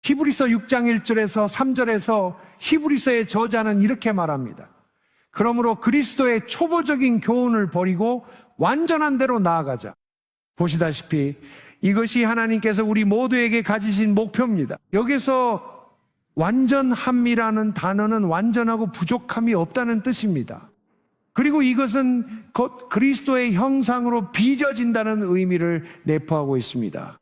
히브리서 6장 1절에서 3절에서 히브리서의 저자는 이렇게 말합니다. 그러므로 그리스도의 초보적인 교훈을 버리고 완전한 대로 나아가자. 보시다시피 이것이 하나님께서 우리 모두에게 가지신 목표입니다. 여기서 완전함이라는 단어는 완전하고 부족함이 없다는 뜻입니다. 그리고 이것은 곧 그리스도의 형상으로 빚어진다는 의미를 내포하고 있습니다.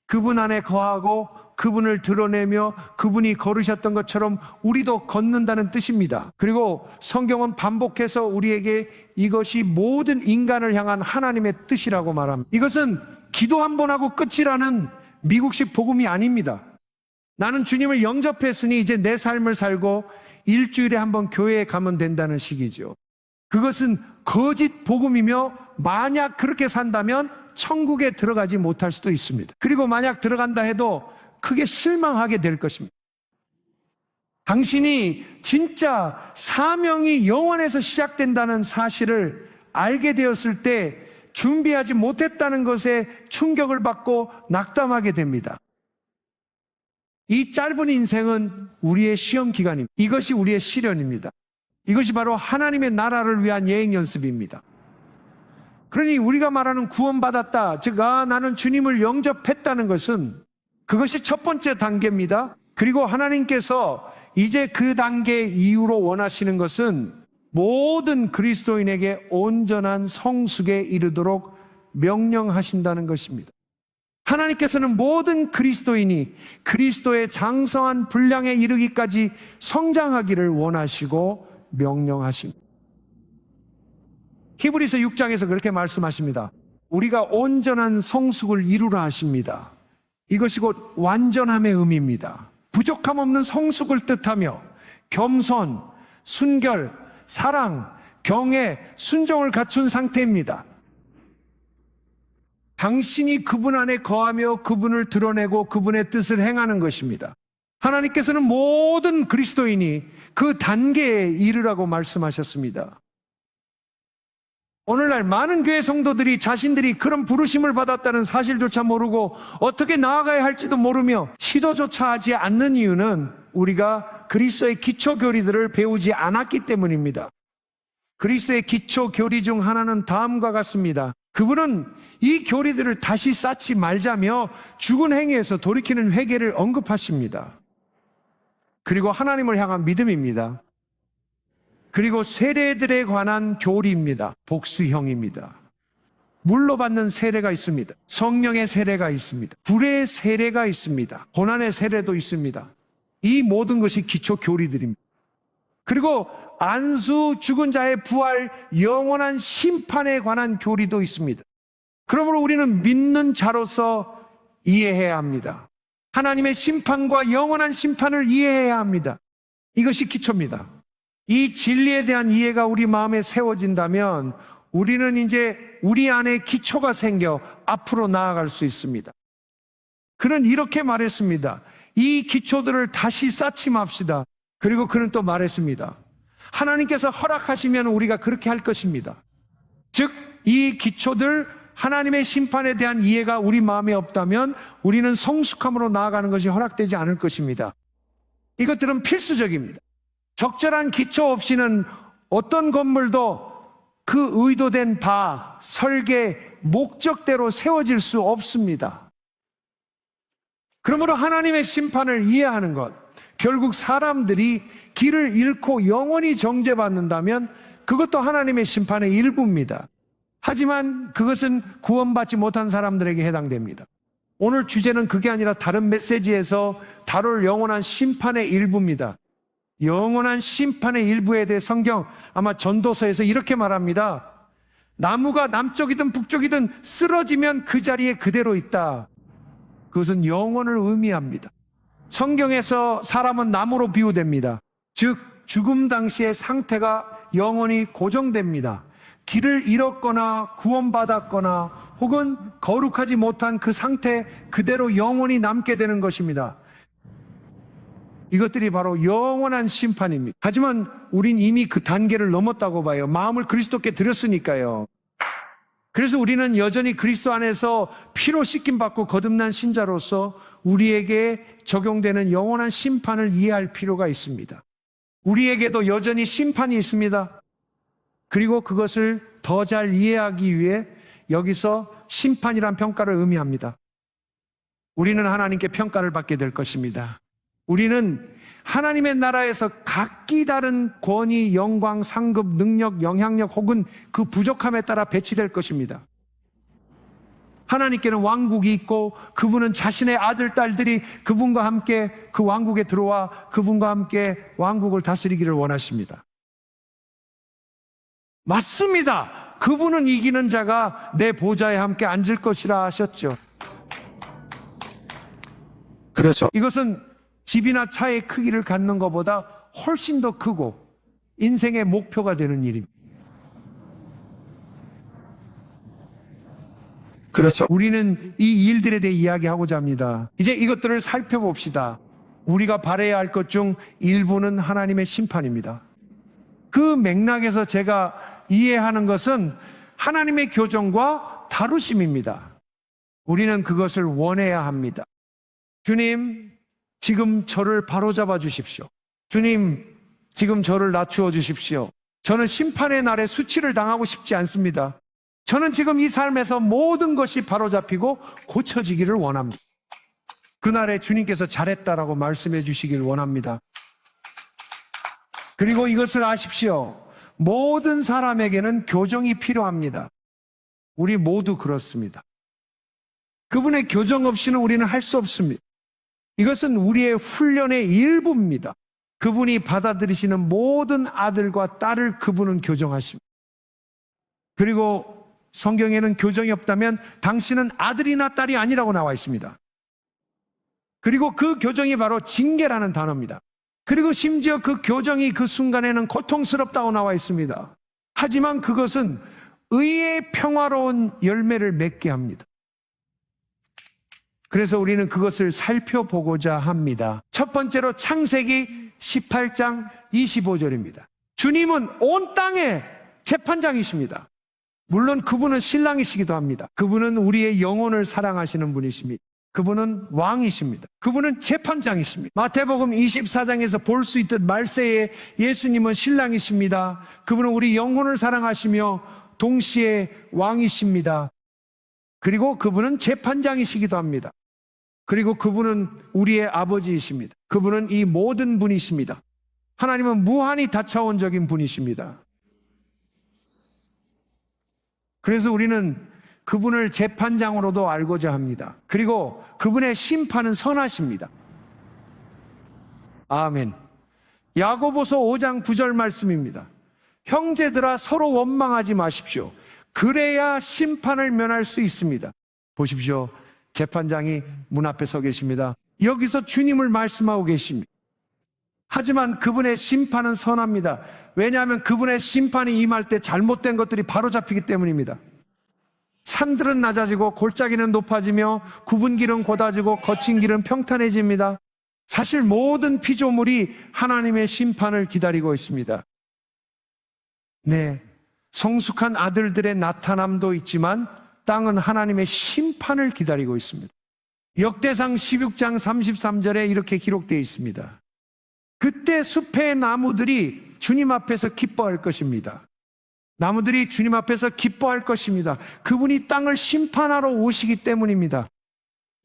그분 안에 거하고 그분을 드러내며 그분이 걸으셨던 것처럼 우리도 걷는다는 뜻입니다. 그리고 성경은 반복해서 우리에게 이것이 모든 인간을 향한 하나님의 뜻이라고 말합니다. 이것은 기도 한 번 하고 끝이라는 미국식 복음이 아닙니다. 나는 주님을 영접했으니 이제 내 삶을 살고 일주일에 한 번 교회에 가면 된다는 식이죠. 그것은 거짓 복음이며 만약 그렇게 산다면 천국에 들어가지 못할 수도 있습니다. 그리고 만약 들어간다 해도 크게 실망하게 될 것입니다. 당신이 진짜 사명이 영원에서 시작된다는 사실을 알게 되었을 때 준비하지 못했다는 것에 충격을 받고 낙담하게 됩니다. 이 짧은 인생은 우리의 시험 기간입니다. 이것이 우리의 시련입니다. 이것이 바로 하나님의 나라를 위한 예행 연습입니다. 그러니 우리가 말하는 구원받았다, 즉 나는 주님을 영접했다는 것은 그것이 첫 번째 단계입니다. 그리고 하나님께서 이제 그 단계 이후로 원하시는 것은 모든 그리스도인에게 온전한 성숙에 이르도록 명령하신다는 것입니다. 하나님께서는 모든 그리스도인이 그리스도의 장성한 분량에 이르기까지 성장하기를 원하시고 명령하십니다. 히브리서 6장에서 그렇게 말씀하십니다. 우리가 온전한 성숙을 이루라 하십니다. 이것이 곧 완전함의 의미입니다. 부족함 없는 성숙을 뜻하며 겸손, 순결, 사랑, 경애, 순종을 갖춘 상태입니다. 당신이 그분 안에 거하며 그분을 드러내고 그분의 뜻을 행하는 것입니다. 하나님께서는 모든 그리스도인이 그 단계에 이르라고 말씀하셨습니다. 오늘날 많은 교회 성도들이 자신들이 그런 부르심을 받았다는 사실조차 모르고 어떻게 나아가야 할지도 모르며 시도조차 하지 않는 이유는 우리가 그리스도의 기초 교리들을 배우지 않았기 때문입니다. 그리스도의 기초 교리 중 하나는 다음과 같습니다. 그분은 이 교리들을 다시 쌓지 말자며 죽은 행위에서 돌이키는 회개를 언급하십니다. 그리고 하나님을 향한 믿음입니다. 그리고 세례들에 관한 교리입니다. 복수형입니다. 물로 받는 세례가 있습니다. 성령의 세례가 있습니다. 불의 세례가 있습니다. 고난의 세례도 있습니다. 이 모든 것이 기초 교리들입니다. 그리고 안수, 죽은 자의 부활, 영원한 심판에 관한 교리도 있습니다. 그러므로 우리는 믿는 자로서 이해해야 합니다. 하나님의 심판과 영원한 심판을 이해해야 합니다. 이것이 기초입니다. 이 진리에 대한 이해가 우리 마음에 세워진다면 우리는 이제 우리 안에 기초가 생겨 앞으로 나아갈 수 있습니다. 그는 이렇게 말했습니다. 이 기초들을 다시 쌓지 맙시다. 그리고 그는 또 말했습니다. 하나님께서 허락하시면 우리가 그렇게 할 것입니다. 즉, 이 기초들, 하나님의 심판에 대한 이해가 우리 마음에 없다면 우리는 성숙함으로 나아가는 것이 허락되지 않을 것입니다. 이것들은 필수적입니다. 적절한 기초 없이는 어떤 건물도 그 의도된 바, 설계, 목적대로 세워질 수 없습니다. 그러므로 하나님의 심판을 이해하는 것, 결국 사람들이 길을 잃고 영원히 정죄받는다면 그것도 하나님의 심판의 일부입니다. 하지만 그것은 구원받지 못한 사람들에게 해당됩니다. 오늘 주제는 그게 아니라 다른 메시지에서 다룰 영원한 심판의 일부입니다. 영원한 심판의 일부에 대해 성경 아마 전도서에서 이렇게 말합니다. 나무가 남쪽이든 북쪽이든 쓰러지면 그 자리에 그대로 있다. 그것은 영원을 의미합니다. 성경에서 사람은 나무로 비유됩니다. 즉 죽음 당시의 상태가 영원히 고정됩니다. 길을 잃었거나 구원받았거나 혹은 거룩하지 못한 그 상태 그대로 영원히 남게 되는 것입니다. 이것들이 바로 영원한 심판입니다. 하지만 우린 이미 그 단계를 넘었다고 봐요. 마음을 그리스도께 드렸으니까요. 그래서 우리는 여전히 그리스도 안에서 피로 씻김 받고 거듭난 신자로서 우리에게 적용되는 영원한 심판을 이해할 필요가 있습니다. 우리에게도 여전히 심판이 있습니다. 그리고 그것을 더 잘 이해하기 위해 여기서 심판이란 평가를 의미합니다. 우리는 하나님께 평가를 받게 될 것입니다. 우리는 하나님의 나라에서 각기 다른 권위, 영광, 상급, 능력, 영향력 혹은 그 부족함에 따라 배치될 것입니다. 하나님께는 왕국이 있고 그분은 자신의 아들, 딸들이 그분과 함께 그 왕국에 들어와 그분과 함께 왕국을 다스리기를 원하십니다. 맞습니다. 그분은 이기는 자가 내 보좌에 함께 앉을 것이라 하셨죠. 그렇죠. 이것은 집이나 차의 크기를 갖는 것보다 훨씬 더 크고 인생의 목표가 되는 일입니다. 그렇죠. 우리는 이 일들에 대해 이야기하고자 합니다. 이제 이것들을 살펴봅시다. 우리가 바라야 할 것 중 일부는 하나님의 심판입니다. 그 맥락에서 제가 이해하는 것은 하나님의 교정과 다루심입니다. 우리는 그것을 원해야 합니다. 주님, 지금 저를 바로잡아 주십시오. 주님, 지금 저를 낮추어 주십시오. 저는 심판의 날에 수치를 당하고 싶지 않습니다. 저는 지금 이 삶에서 모든 것이 바로잡히고 고쳐지기를 원합니다. 그날에 주님께서 잘했다라고 말씀해 주시길 원합니다. 그리고 이것을 아십시오. 모든 사람에게는 교정이 필요합니다. 우리 모두 그렇습니다. 그분의 교정 없이는 우리는 할 수 없습니다. 이것은 우리의 훈련의 일부입니다. 그분이 받아들이시는 모든 아들과 딸을 그분은 교정하십니다. 그리고 성경에는 교정이 없다면 당신은 아들이나 딸이 아니라고 나와 있습니다. 그리고 그 교정이 바로 징계라는 단어입니다. 그리고 심지어 그 교정이 그 순간에는 고통스럽다고 나와 있습니다. 하지만 그것은 의의 평화로운 열매를 맺게 합니다. 그래서 우리는 그것을 살펴보고자 합니다. 첫 번째로 창세기 18장 25절입니다. 주님은 온 땅의 재판장이십니다. 물론 그분은 신랑이시기도 합니다. 그분은 우리의 영혼을 사랑하시는 분이십니다. 그분은 왕이십니다. 그분은 재판장이십니다. 마태복음 24장에서 볼 수 있듯 말세에 예수님은 신랑이십니다. 그분은 우리 영혼을 사랑하시며 동시에 왕이십니다. 그리고 그분은 재판장이시기도 합니다. 그리고 그분은 우리의 아버지이십니다. 그분은 이 모든 분이십니다. 하나님은 무한히 다차원적인 분이십니다. 그래서 우리는 그분을 재판장으로도 알고자 합니다. 그리고 그분의 심판은 선하십니다. 아멘. 야고보서 5장 9절 말씀입니다. 형제들아 서로 원망하지 마십시오. 그래야 심판을 면할 수 있습니다. 보십시오. 재판장이 문 앞에 서 계십니다. 여기서 주님을 말씀하고 계십니다. 하지만 그분의 심판은 선합니다. 왜냐하면 그분의 심판이 임할 때 잘못된 것들이 바로잡히기 때문입니다. 산들은 낮아지고 골짜기는 높아지며 굽은 길은 곧아지고 거친 길은 평탄해집니다. 사실 모든 피조물이 하나님의 심판을 기다리고 있습니다. 네, 성숙한 아들들의 나타남도 있지만 땅은 하나님의 심판을 기다리고 있습니다. 역대상 16장 33절에 이렇게 기록되어 있습니다. 그때 숲의 나무들이 주님 앞에서 기뻐할 것입니다. 나무들이 주님 앞에서 기뻐할 것입니다. 그분이 땅을 심판하러 오시기 때문입니다.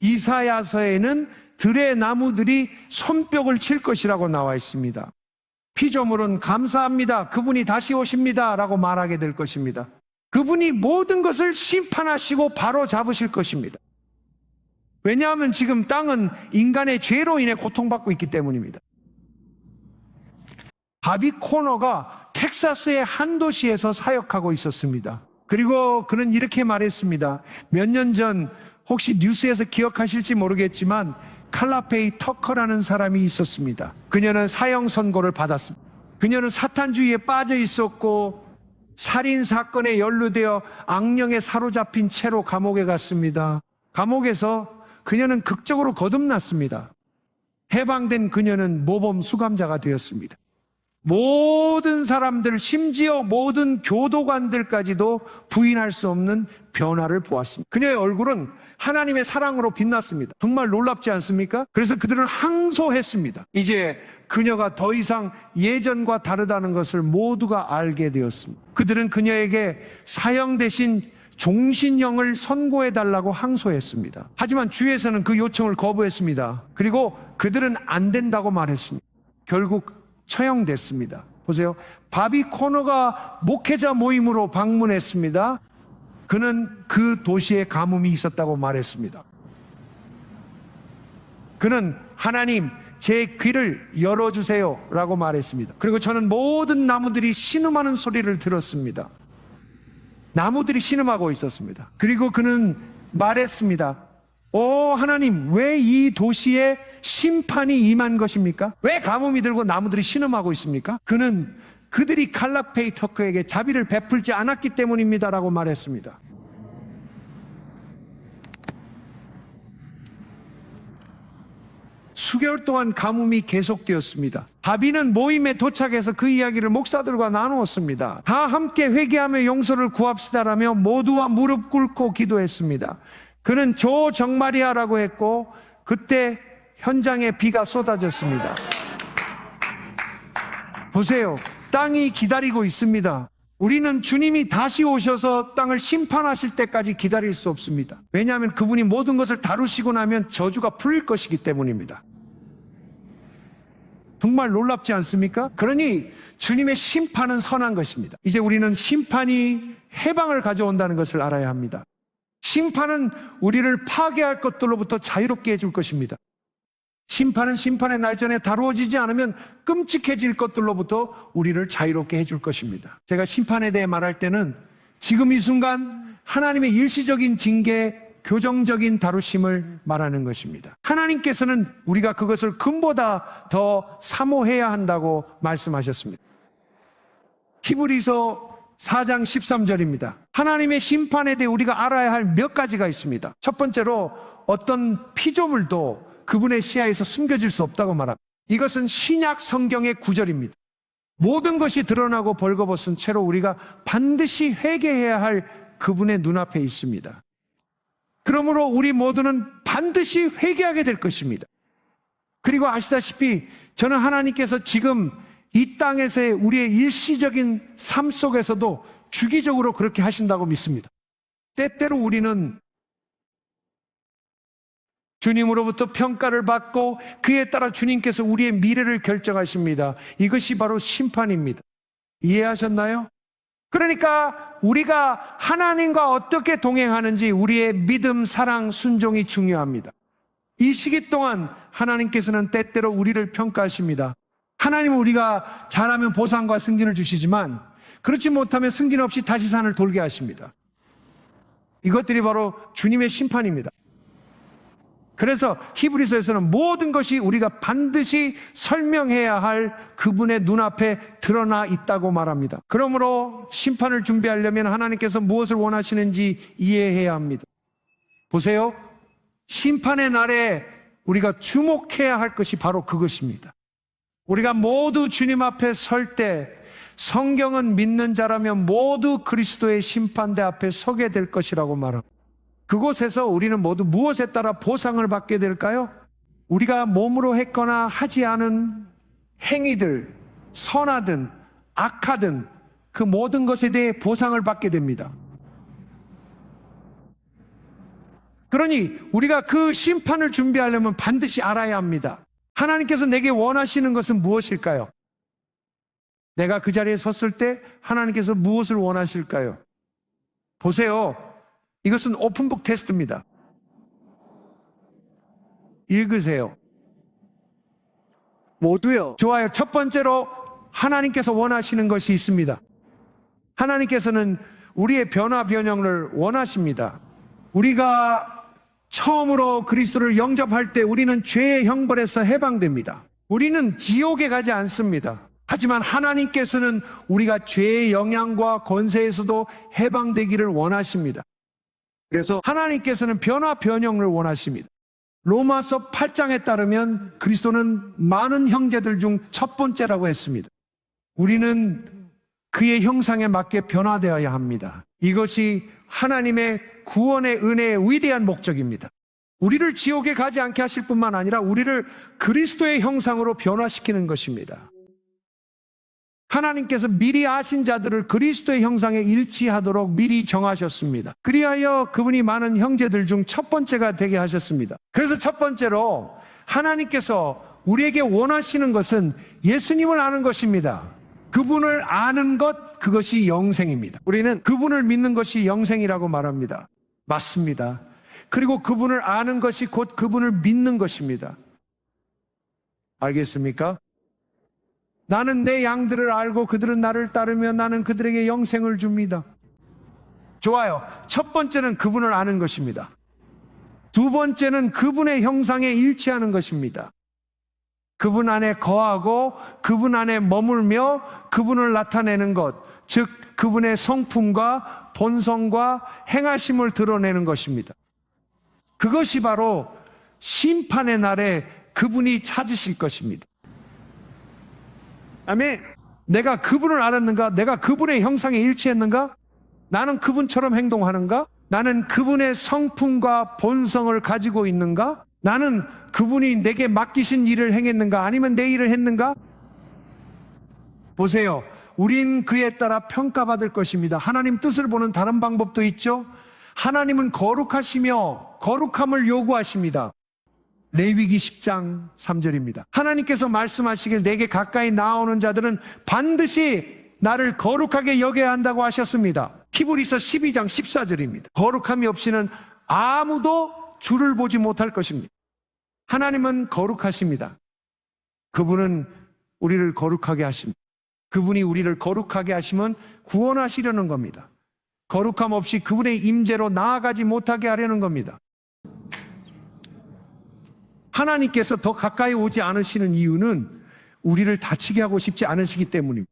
이사야서에는 들의 나무들이 손뼉을 칠 것이라고 나와 있습니다. 피조물은 감사합니다. 그분이 다시 오십니다. 라고 말하게 될 것입니다. 그분이 모든 것을 심판하시고 바로 잡으실 것입니다. 왜냐하면 지금 땅은 인간의 죄로 인해 고통받고 있기 때문입니다. 바비 코너가 텍사스의 한 도시에서 사역하고 있었습니다. 그리고 그는 이렇게 말했습니다. 몇 년 전 혹시 뉴스에서 기억하실지 모르겠지만 칼라페이 터커라는 사람이 있었습니다. 그녀는 사형 선고를 받았습니다. 그녀는 사탄주의에 빠져 있었고 살인 사건에 연루되어 악령에 사로잡힌 채로 감옥에 갔습니다. 감옥에서 그녀는 극적으로 거듭났습니다. 해방된 그녀는 모범 수감자가 되었습니다. 모든 사람들, 심지어 모든 교도관들까지도 부인할 수 없는 변화를 보았습니다. 그녀의 얼굴은 하나님의 사랑으로 빛났습니다. 정말 놀랍지 않습니까? 그래서 그들은 항소했습니다. 이제 그녀가 더 이상 예전과 다르다는 것을 모두가 알게 되었습니다. 그들은 그녀에게 사형 대신 종신형을 선고해달라고 항소했습니다. 하지만 주에서는 그 요청을 거부했습니다. 그리고 그들은 안 된다고 말했습니다. 결국 처형됐습니다. 보세요. 바비 코너가 목회자 모임으로 방문했습니다. 그는 그 도시에 가뭄이 있었다고 말했습니다. 그는 하나님, 제 귀를 열어주세요 라고 말했습니다. 그리고 저는 모든 나무들이 신음하는 소리를 들었습니다. 나무들이 신음하고 있었습니다. 그리고 그는 말했습니다. 오 하나님, 왜 이 도시에 심판이 임한 것입니까? 왜 가뭄이 들고 나무들이 신음하고 있습니까? 그는 그들이 칼라페이 터크에게 자비를 베풀지 않았기 때문입니다라고 말했습니다. 수개월 동안 가뭄이 계속되었습니다. 바비는 모임에 도착해서 그 이야기를 목사들과 나누었습니다. 다 함께 회개하며 용서를 구합시다라며 모두와 무릎 꿇고 기도했습니다. 그는 조 정마리아라고 했고 그때 현장에 비가 쏟아졌습니다. 보세요. 땅이 기다리고 있습니다. 우리는 주님이 다시 오셔서 땅을 심판하실 때까지 기다릴 수 없습니다. 왜냐하면 그분이 모든 것을 다루시고 나면 저주가 풀릴 것이기 때문입니다. 정말 놀랍지 않습니까? 그러니 주님의 심판은 선한 것입니다. 이제 우리는 심판이 해방을 가져온다는 것을 알아야 합니다. 심판은 우리를 파괴할 것들로부터 자유롭게 해줄 것입니다. 심판은 심판의 날전에 다루어지지 않으면 끔찍해질 것들로부터 우리를 자유롭게 해줄 것입니다. 제가 심판에 대해 말할 때는 지금 이 순간 하나님의 일시적인 징계, 교정적인 다루심을 말하는 것입니다. 하나님께서는 우리가 그것을 금보다 더 사모해야 한다고 말씀하셨습니다. 히브리서 4장 13절입니다. 하나님의 심판에 대해 우리가 알아야 할 몇 가지가 있습니다. 첫 번째로 어떤 피조물도 그분의 시야에서 숨겨질 수 없다고 말합니다. 이것은 신약 성경의 구절입니다. 모든 것이 드러나고 벌거벗은 채로 우리가 반드시 회개해야 할 그분의 눈앞에 있습니다. 그러므로 우리 모두는 반드시 회개하게 될 것입니다. 그리고 아시다시피 저는 하나님께서 지금 이 땅에서의 우리의 일시적인 삶 속에서도 주기적으로 그렇게 하신다고 믿습니다. 때때로 우리는 주님으로부터 평가를 받고 그에 따라 주님께서 우리의 미래를 결정하십니다. 이것이 바로 심판입니다. 이해하셨나요? 그러니까 우리가 하나님과 어떻게 동행하는지 우리의 믿음, 사랑, 순종이 중요합니다. 이 시기 동안 하나님께서는 때때로 우리를 평가하십니다. 하나님은 우리가 잘하면 보상과 승진을 주시지만 그렇지 못하면 승진 없이 다시 산을 돌게 하십니다. 이것들이 바로 주님의 심판입니다. 그래서 히브리서에서는 모든 것이 우리가 반드시 설명해야 할 그분의 눈앞에 드러나 있다고 말합니다. 그러므로 심판을 준비하려면 하나님께서 무엇을 원하시는지 이해해야 합니다. 보세요. 심판의 날에 우리가 주목해야 할 것이 바로 그것입니다. 우리가 모두 주님 앞에 설 때 성경은 믿는 자라면 모두 그리스도의 심판대 앞에 서게 될 것이라고 말합니다. 그곳에서 우리는 모두 무엇에 따라 보상을 받게 될까요? 우리가 몸으로 했거나 하지 않은 행위들, 선하든 악하든 그 모든 것에 대해 보상을 받게 됩니다. 그러니 우리가 그 심판을 준비하려면 반드시 알아야 합니다. 하나님께서 내게 원하시는 것은 무엇일까요? 내가 그 자리에 섰을 때 하나님께서 무엇을 원하실까요? 보세요. 이것은 오픈북 테스트입니다. 읽으세요. 모두요. 좋아요. 첫 번째로 하나님께서 원하시는 것이 있습니다. 하나님께서는 우리의 변화 변형을 원하십니다. 우리가 처음으로 그리스도를 영접할 때 우리는 죄의 형벌에서 해방됩니다. 우리는 지옥에 가지 않습니다. 하지만 하나님께서는 우리가 죄의 영향과 권세에서도 해방되기를 원하십니다. 그래서 하나님께서는 변화 변형을 원하십니다. 로마서 8장에 따르면 그리스도는 많은 형제들 중 첫 번째라고 했습니다. 우리는 그의 형상에 맞게 변화되어야 합니다. 이것이 하나님의 구원의 은혜의 위대한 목적입니다. 우리를 지옥에 가지 않게 하실 뿐만 아니라 우리를 그리스도의 형상으로 변화시키는 것입니다. 하나님께서 미리 아신 자들을 그리스도의 형상에 일치하도록 미리 정하셨습니다. 그리하여 그분이 많은 형제들 중 첫 번째가 되게 하셨습니다. 그래서 첫 번째로 하나님께서 우리에게 원하시는 것은 예수님을 아는 것입니다. 그분을 아는 것, 그것이 영생입니다. 우리는 그분을 믿는 것이 영생이라고 말합니다. 맞습니다. 그리고 그분을 아는 것이 곧 그분을 믿는 것입니다. 알겠습니까? 나는 내 양들을 알고 그들은 나를 따르며 나는 그들에게 영생을 줍니다. 좋아요. 첫 번째는 그분을 아는 것입니다. 두 번째는 그분의 형상에 일치하는 것입니다. 그분 안에 거하고 그분 안에 머물며 그분을 나타내는 것, 즉 그분의 성품과 본성과 행하심을 드러내는 것입니다. 그것이 바로 심판의 날에 그분이 찾으실 것입니다. 아멘. 내가 그분을 알았는가? 내가 그분의 형상에 일치했는가? 나는 그분처럼 행동하는가? 나는 그분의 성품과 본성을 가지고 있는가? 나는 그분이 내게 맡기신 일을 행했는가? 아니면 내 일을 했는가? 보세요. 우린 그에 따라 평가받을 것입니다. 하나님 뜻을 보는 다른 방법도 있죠. 하나님은 거룩하시며 거룩함을 요구하십니다. 레위기 10장 3절입니다. 하나님께서 말씀하시길 내게 가까이 나오는 자들은 반드시 나를 거룩하게 여겨야 한다고 하셨습니다. 히브리서 12장 14절입니다. 거룩함이 없이는 아무도 주를 보지 못할 것입니다. 하나님은 거룩하십니다. 그분은 우리를 거룩하게 하십니다. 그분이 우리를 거룩하게 하시면 구원하시려는 겁니다. 거룩함 없이 그분의 임재로 나아가지 못하게 하려는 겁니다. 하나님께서 더 가까이 오지 않으시는 이유는 우리를 다치게 하고 싶지 않으시기 때문입니다.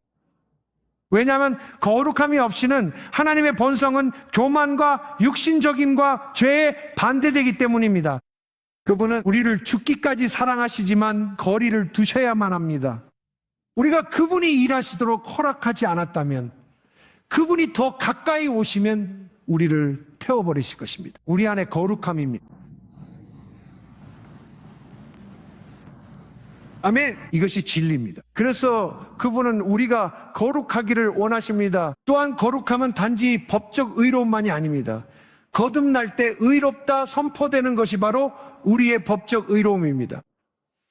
왜냐하면 거룩함이 없이는 하나님의 본성은 교만과 육신적임과 죄에 반대되기 때문입니다. 그분은 우리를 죽기까지 사랑하시지만 거리를 두셔야만 합니다. 우리가 그분이 일하시도록 허락하지 않았다면, 그분이 더 가까이 오시면 우리를 태워버리실 것입니다. 우리 안에 거룩함입니다. 아멘. 이것이 진리입니다. 그래서 그분은 우리가 거룩하기를 원하십니다. 또한 거룩함은 단지 법적 의로움만이 아닙니다. 거듭날 때 의롭다 선포되는 것이 바로 우리의 법적 의로움입니다.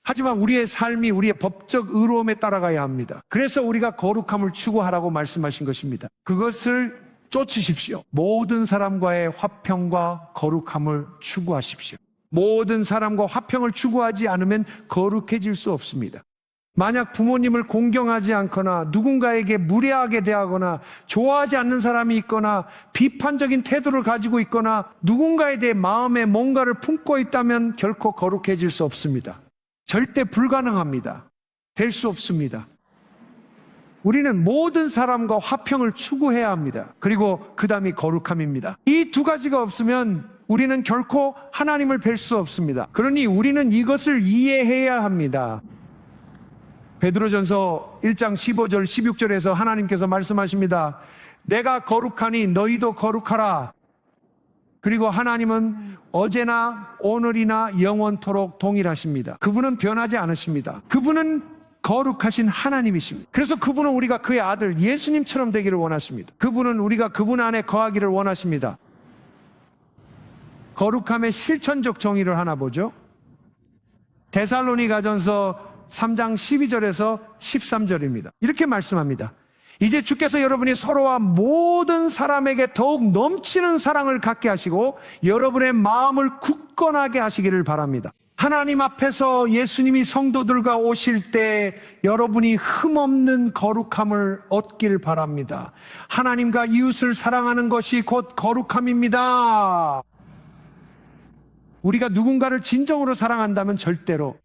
하지만 우리의 삶이 우리의 법적 의로움에 따라가야 합니다. 그래서 우리가 거룩함을 추구하라고 말씀하신 것입니다. 그것을 쫓으십시오. 모든 사람과의 화평과 거룩함을 추구하십시오. 모든 사람과 화평을 추구하지 않으면 거룩해질 수 없습니다. 만약 부모님을 공경하지 않거나 누군가에게 무례하게 대하거나 좋아하지 않는 사람이 있거나 비판적인 태도를 가지고 있거나 누군가에 대해 마음에 뭔가를 품고 있다면 결코 거룩해질 수 없습니다. 절대 불가능합니다. 될 수 없습니다. 우리는 모든 사람과 화평을 추구해야 합니다. 그리고 그 다음이 거룩함입니다. 이 두 가지가 없으면 우리는 결코 하나님을 뵐 수 없습니다. 그러니 우리는 이것을 이해해야 합니다. 베드로전서 1장 15절 16절에서 하나님께서 말씀하십니다. 내가 거룩하니 너희도 거룩하라. 그리고 하나님은 어제나 오늘이나 영원토록 동일하십니다. 그분은 변하지 않으십니다. 그분은 거룩하신 하나님이십니다. 그래서 그분은 우리가 그의 아들 예수님처럼 되기를 원하십니다. 그분은 우리가 그분 안에 거하기를 원하십니다. 거룩함의 실천적 정의를 하나 보죠. 데살로니가전서 3장 12절에서 13절입니다. 이렇게 말씀합니다. 이제 주께서 여러분이 서로와 모든 사람에게 더욱 넘치는 사랑을 갖게 하시고 여러분의 마음을 굳건하게 하시기를 바랍니다. 하나님 앞에서 예수님이 성도들과 오실 때 여러분이 흠없는 거룩함을 얻길 바랍니다. 하나님과 이웃을 사랑하는 것이 곧 거룩함입니다. 우리가 누군가를 진정으로 사랑한다면 절대로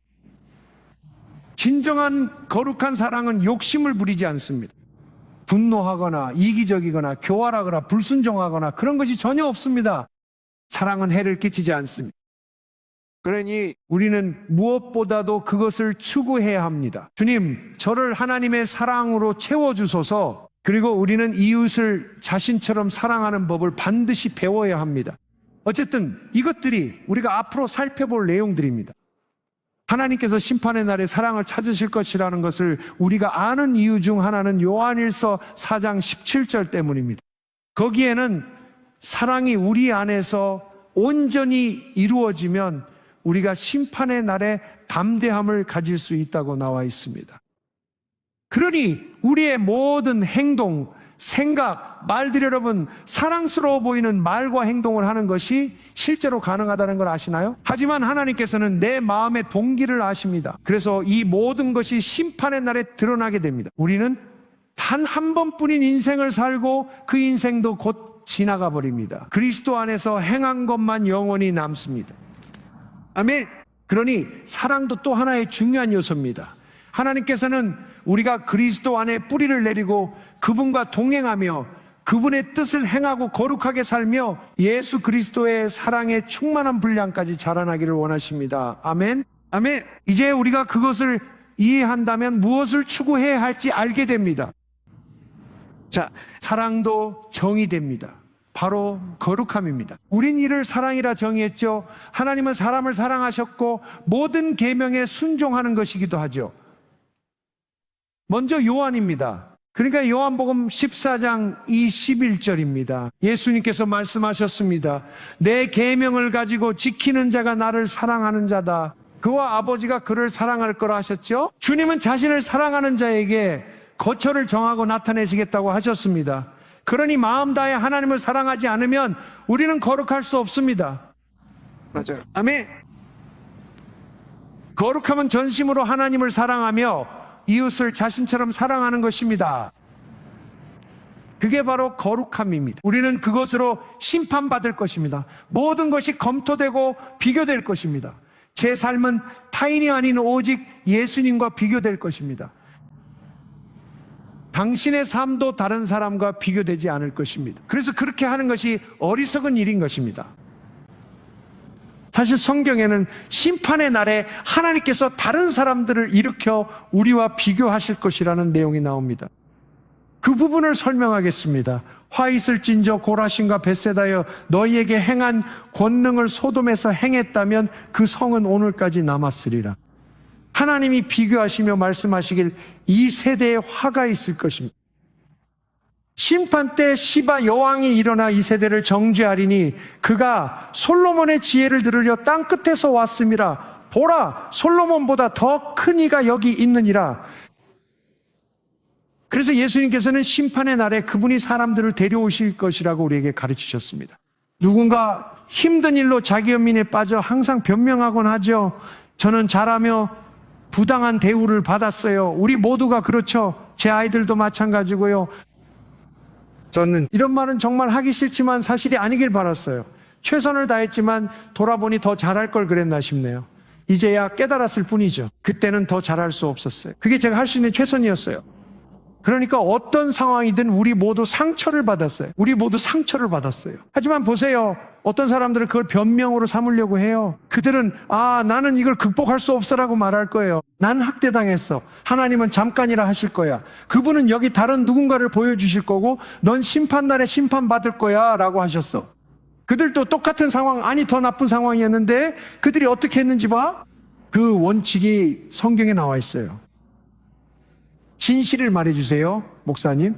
진정한 거룩한 사랑은 욕심을 부리지 않습니다. 분노하거나 이기적이거나 교활하거나 불순종하거나 그런 것이 전혀 없습니다. 사랑은 해를 끼치지 않습니다. 그러니 우리는 무엇보다도 그것을 추구해야 합니다. 주님, 저를 하나님의 사랑으로 채워주소서. 그리고 우리는 이웃을 자신처럼 사랑하는 법을 반드시 배워야 합니다. 어쨌든 이것들이 우리가 앞으로 살펴볼 내용들입니다. 하나님께서 심판의 날에 사랑을 찾으실 것이라는 것을 우리가 아는 이유 중 하나는 요한일서 4장 17절 때문입니다. 거기에는 사랑이 우리 안에서 온전히 이루어지면 우리가 심판의 날에 담대함을 가질 수 있다고 나와 있습니다. 그러니 우리의 모든 행동, 생각, 말들이 여러분 사랑스러워 보이는 말과 행동을 하는 것이 실제로 가능하다는 걸 아시나요? 하지만 하나님께서는 내 마음의 동기를 아십니다. 그래서 이 모든 것이 심판의 날에 드러나게 됩니다. 우리는 단 한 번뿐인 인생을 살고 그 인생도 곧 지나가 버립니다. 그리스도 안에서 행한 것만 영원히 남습니다. 아멘. 그러니 사랑도 또 하나의 중요한 요소입니다. 하나님께서는 우리가 그리스도 안에 뿌리를 내리고 그분과 동행하며 그분의 뜻을 행하고 거룩하게 살며 예수 그리스도의 사랑의 충만한 분량까지 자라나기를 원하십니다. 아멘. 아멘. 이제 우리가 그것을 이해한다면 무엇을 추구해야 할지 알게 됩니다. 자, 사랑도 정의됩니다. 바로 거룩함입니다. 우린 이를 사랑이라 정의했죠. 하나님은 사람을 사랑하셨고 모든 계명에 순종하는 것이기도 하죠. 먼저 요한입니다. 그러니까 요한복음 14장 21절입니다. 예수님께서 말씀하셨습니다. 내 계명을 가지고 지키는 자가 나를 사랑하는 자다. 그와 아버지가 그를 사랑할 거라 하셨죠. 주님은 자신을 사랑하는 자에게 거처를 정하고 나타내시겠다고 하셨습니다. 그러니 마음 다해 하나님을 사랑하지 않으면 우리는 거룩할 수 없습니다. 맞아요. 아멘. 거룩함은 전심으로 하나님을 사랑하며 이웃을 자신처럼 사랑하는 것입니다. 그게 바로 거룩함입니다. 우리는 그것으로 심판받을 것입니다. 모든 것이 검토되고 비교될 것입니다. 제 삶은 타인이 아닌 오직 예수님과 비교될 것입니다. 당신의 삶도 다른 사람과 비교되지 않을 것입니다. 그래서 그렇게 하는 것이 어리석은 일인 것입니다. 사실 성경에는 심판의 날에 하나님께서 다른 사람들을 일으켜 우리와 비교하실 것이라는 내용이 나옵니다. 그 부분을 설명하겠습니다. 화 있을진저 고라신과 벳세다여 너희에게 행한 권능을 소돔에서 행했다면 그 성은 오늘까지 남았으리라. 하나님이 비교하시며 말씀하시길 이 세대에 화가 있을 것입니다. 심판 때 시바 여왕이 일어나 이 세대를 정죄하리니 그가 솔로몬의 지혜를 들으려 땅 끝에서 왔음이라. 보라, 솔로몬보다 더 큰 이가 여기 있느니라. 그래서 예수님께서는 심판의 날에 그분이 사람들을 데려오실 것이라고 우리에게 가르치셨습니다. 누군가 힘든 일로 자기 연민에 빠져 항상 변명하곤 하죠. 저는 잘하며 부당한 대우를 받았어요. 우리 모두가 그렇죠. 제 아이들도 마찬가지고요. 저는 이런 말은 정말 하기 싫지만 사실이 아니길 바랐어요. 최선을 다했지만 돌아보니 더 잘할 걸 그랬나 싶네요. 이제야 깨달았을 뿐이죠. 그때는 더 잘할 수 없었어요. 그게 제가 할 수 있는 최선이었어요. 그러니까 어떤 상황이든 우리 모두 상처를 받았어요. 우리 모두 상처를 받았어요. 하지만 보세요. 어떤 사람들은 그걸 변명으로 삼으려고 해요. 그들은 나는 이걸 극복할 수 없어라고 말할 거예요. 난 학대당했어. 하나님은 잠깐이라 하실 거야. 그분은 여기 다른 누군가를 보여주실 거고 넌 심판날에 심판받을 거야 라고 하셨어. 그들도 똑같은 상황, 아니 더 나쁜 상황이었는데 그들이 어떻게 했는지 봐. 그 원칙이 성경에 나와 있어요. 진실을 말해주세요, 목사님.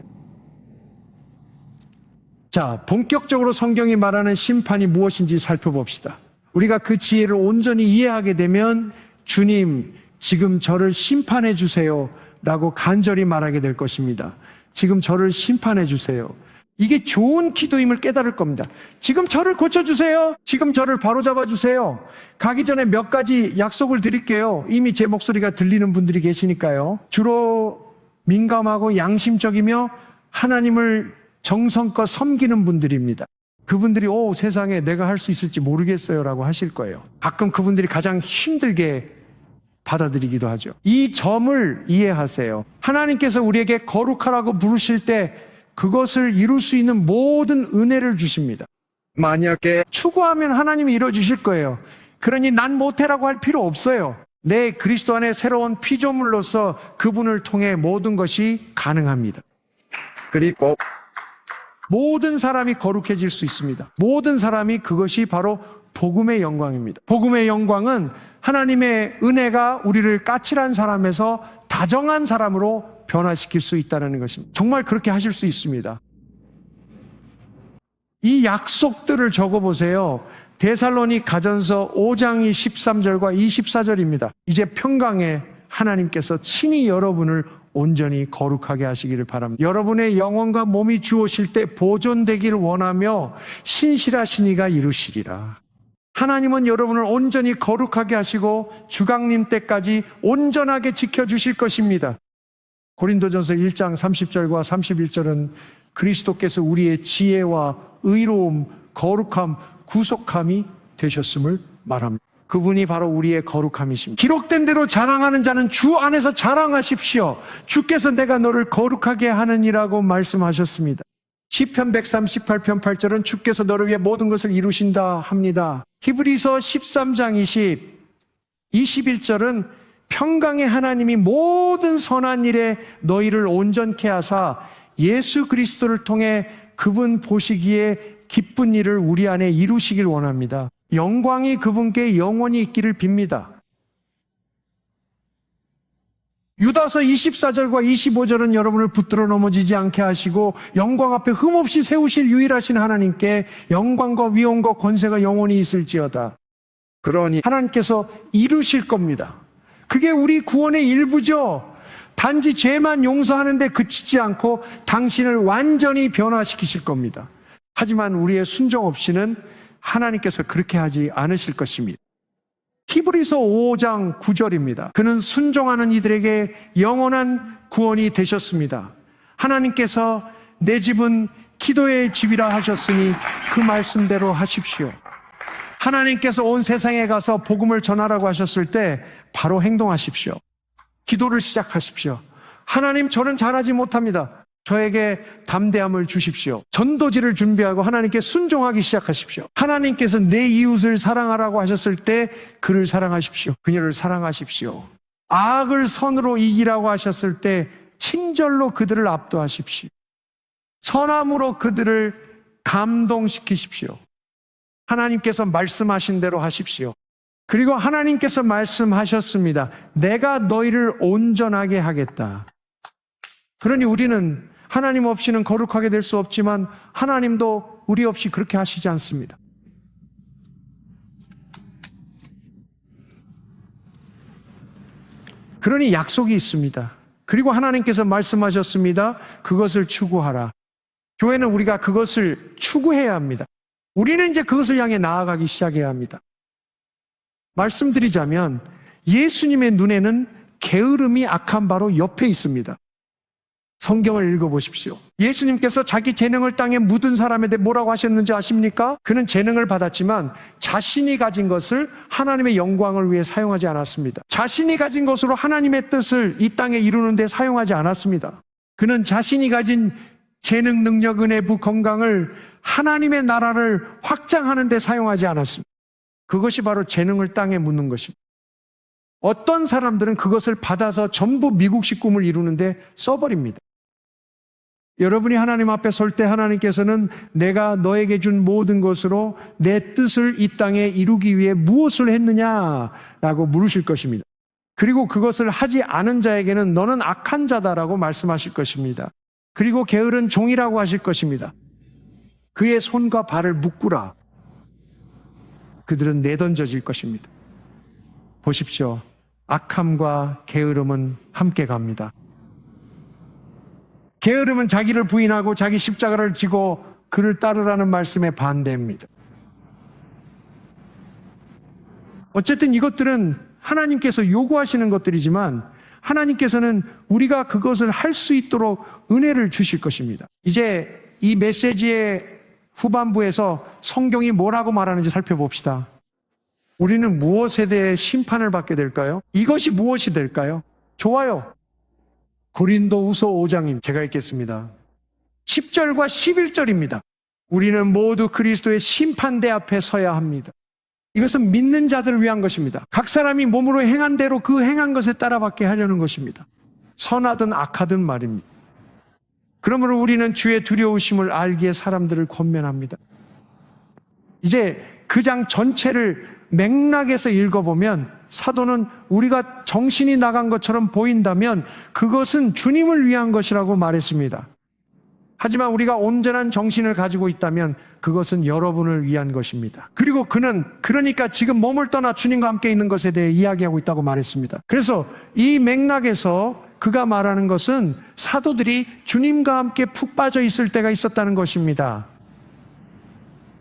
자, 본격적으로 성경이 말하는 심판이 무엇인지 살펴봅시다. 우리가 그 지혜를 온전히 이해하게 되면 주님, 지금 저를 심판해 주세요 라고 간절히 말하게 될 것입니다. 지금 저를 심판해 주세요. 이게 좋은 기도임을 깨달을 겁니다. 지금 저를 고쳐주세요. 지금 저를 바로잡아 주세요. 가기 전에 몇 가지 약속을 드릴게요. 이미 제 목소리가 들리는 분들이 계시니까요. 주로 민감하고 양심적이며 하나님을 정성껏 섬기는 분들입니다. 그분들이 세상에 내가 할 수 있을지 모르겠어요 라고 하실 거예요. 가끔 그분들이 가장 힘들게 받아들이기도 하죠. 이 점을 이해하세요. 하나님께서 우리에게 거룩하라고 부르실 때 그것을 이룰 수 있는 모든 은혜를 주십니다. 만약에 추구하면 하나님이 이뤄주실 거예요. 그러니 난 못해라고 할 필요 없어요. 내 그리스도 안에 새로운 피조물로서 그분을 통해 모든 것이 가능합니다. 그리고 모든 사람이 거룩해질 수 있습니다. 모든 사람이 그것이 바로 복음의 영광입니다. 복음의 영광은 하나님의 은혜가 우리를 까칠한 사람에서 다정한 사람으로 변화시킬 수 있다는 것입니다. 정말 그렇게 하실 수 있습니다. 이 약속들을 적어보세요. 데살로니 가전서 5장이 13절과 24절입니다. 이제 평강에 하나님께서 친히 여러분을 온전히 거룩하게 하시기를 바랍니다. 여러분의 영혼과 몸이 주오실 때 보존되기를 원하며 신실하신 이가 이루시리라. 하나님은 여러분을 온전히 거룩하게 하시고 주강림 때까지 온전하게 지켜주실 것입니다. 고린도전서 1장 30절과 31절은 그리스도께서 우리의 지혜와 의로움, 거룩함, 구속함이 되셨음을 말합니다. 그분이 바로 우리의 거룩함이십니다. 기록된 대로 자랑하는 자는 주 안에서 자랑하십시오. 주께서 내가 너를 거룩하게 하느니라고 말씀하셨습니다. 시편 138편 8절은 주께서 너를 위해 모든 것을 이루신다 합니다. 히브리서 13장 21절은 평강의 하나님이 모든 선한 일에 너희를 온전케 하사 예수 그리스도를 통해 그분 보시기에 기쁜 일을 우리 안에 이루시길 원합니다. 영광이 그분께 영원히 있기를 빕니다. 유다서 24절과 25절은 여러분을 붙들어 넘어지지 않게 하시고 영광 앞에 흠없이 세우실 유일하신 하나님께 영광과 위엄과 권세가 영원히 있을지어다. 그러니 하나님께서 이루실 겁니다. 그게 우리 구원의 일부죠. 단지 죄만 용서하는데 그치지 않고 당신을 완전히 변화시키실 겁니다. 하지만 우리의 순종 없이는 하나님께서 그렇게 하지 않으실 것입니다. 히브리서 5장 9절입니다. 그는 순종하는 이들에게 영원한 구원이 되셨습니다. 하나님께서 내 집은 기도의 집이라 하셨으니 그 말씀대로 하십시오. 하나님께서 온 세상에 가서 복음을 전하라고 하셨을 때 바로 행동하십시오. 기도를 시작하십시오. 하나님, 저는 잘하지 못합니다. 저에게 담대함을 주십시오. 전도지를 준비하고 하나님께 순종하기 시작하십시오. 하나님께서 내 이웃을 사랑하라고 하셨을 때 그를 사랑하십시오. 그녀를 사랑하십시오. 악을 선으로 이기라고 하셨을 때 친절로 그들을 압도하십시오. 선함으로 그들을 감동시키십시오. 하나님께서 말씀하신 대로 하십시오. 그리고 하나님께서 말씀하셨습니다. 내가 너희를 온전하게 하겠다. 그러니 우리는 하나님 없이는 거룩하게 될 수 없지만 하나님도 우리 없이 그렇게 하시지 않습니다. 그러니 약속이 있습니다. 그리고 하나님께서 말씀하셨습니다. 그것을 추구하라. 교회는 우리가 그것을 추구해야 합니다. 우리는 이제 그것을 향해 나아가기 시작해야 합니다. 말씀드리자면 예수님의 눈에는 게으름이 악한 바로 옆에 있습니다. 성경을 읽어보십시오. 예수님께서 자기 재능을 땅에 묻은 사람에 대해 뭐라고 하셨는지 아십니까? 그는 재능을 받았지만 자신이 가진 것을 하나님의 영광을 위해 사용하지 않았습니다. 자신이 가진 것으로 하나님의 뜻을 이 땅에 이루는 데 사용하지 않았습니다. 그는 자신이 가진 재능, 능력, 은혜, 부, 건강을 하나님의 나라를 확장하는 데 사용하지 않았습니다. 그것이 바로 재능을 땅에 묻는 것입니다. 어떤 사람들은 그것을 받아서 전부 미국식 꿈을 이루는데 써버립니다. 여러분이 하나님 앞에 설 때 하나님께서는 내가 너에게 준 모든 것으로 내 뜻을 이 땅에 이루기 위해 무엇을 했느냐라고 물으실 것입니다. 그리고 그것을 하지 않은 자에게는 너는 악한 자다라고 말씀하실 것입니다. 그리고 게으른 종이라고 하실 것입니다. 그의 손과 발을 묶으라. 그들은 내던져질 것입니다. 보십시오. 악함과 게으름은 함께 갑니다. 게으름은 자기를 부인하고 자기 십자가를 지고 그를 따르라는 말씀에 반대입니다. 어쨌든 이것들은 하나님께서 요구하시는 것들이지만 하나님께서는 우리가 그것을 할 수 있도록 은혜를 주실 것입니다. 이제 이 메시지의 후반부에서 성경이 뭐라고 말하는지 살펴봅시다. 우리는 무엇에 대해 심판을 받게 될까요? 이것이 무엇이 될까요? 좋아요. 고린도후서 5장입니다. 제가 읽겠습니다. 10절과 11절입니다. 우리는 모두 그리스도의 심판대 앞에 서야 합니다. 이것은 믿는 자들을 위한 것입니다. 각 사람이 몸으로 행한 대로 그 행한 것에 따라 받게 하려는 것입니다. 선하든 악하든 말입니다. 그러므로 우리는 주의 두려우심을 알기에 사람들을 권면합니다. 이제 그 장 전체를 맥락에서 읽어보면 사도는 우리가 정신이 나간 것처럼 보인다면 그것은 주님을 위한 것이라고 말했습니다. 하지만 우리가 온전한 정신을 가지고 있다면 그것은 여러분을 위한 것입니다. 그리고 그는 그러니까 지금 몸을 떠나 주님과 함께 있는 것에 대해 이야기하고 있다고 말했습니다. 그래서 이 맥락에서 그가 말하는 것은 사도들이 주님과 함께 푹 빠져 있을 때가 있었다는 것입니다.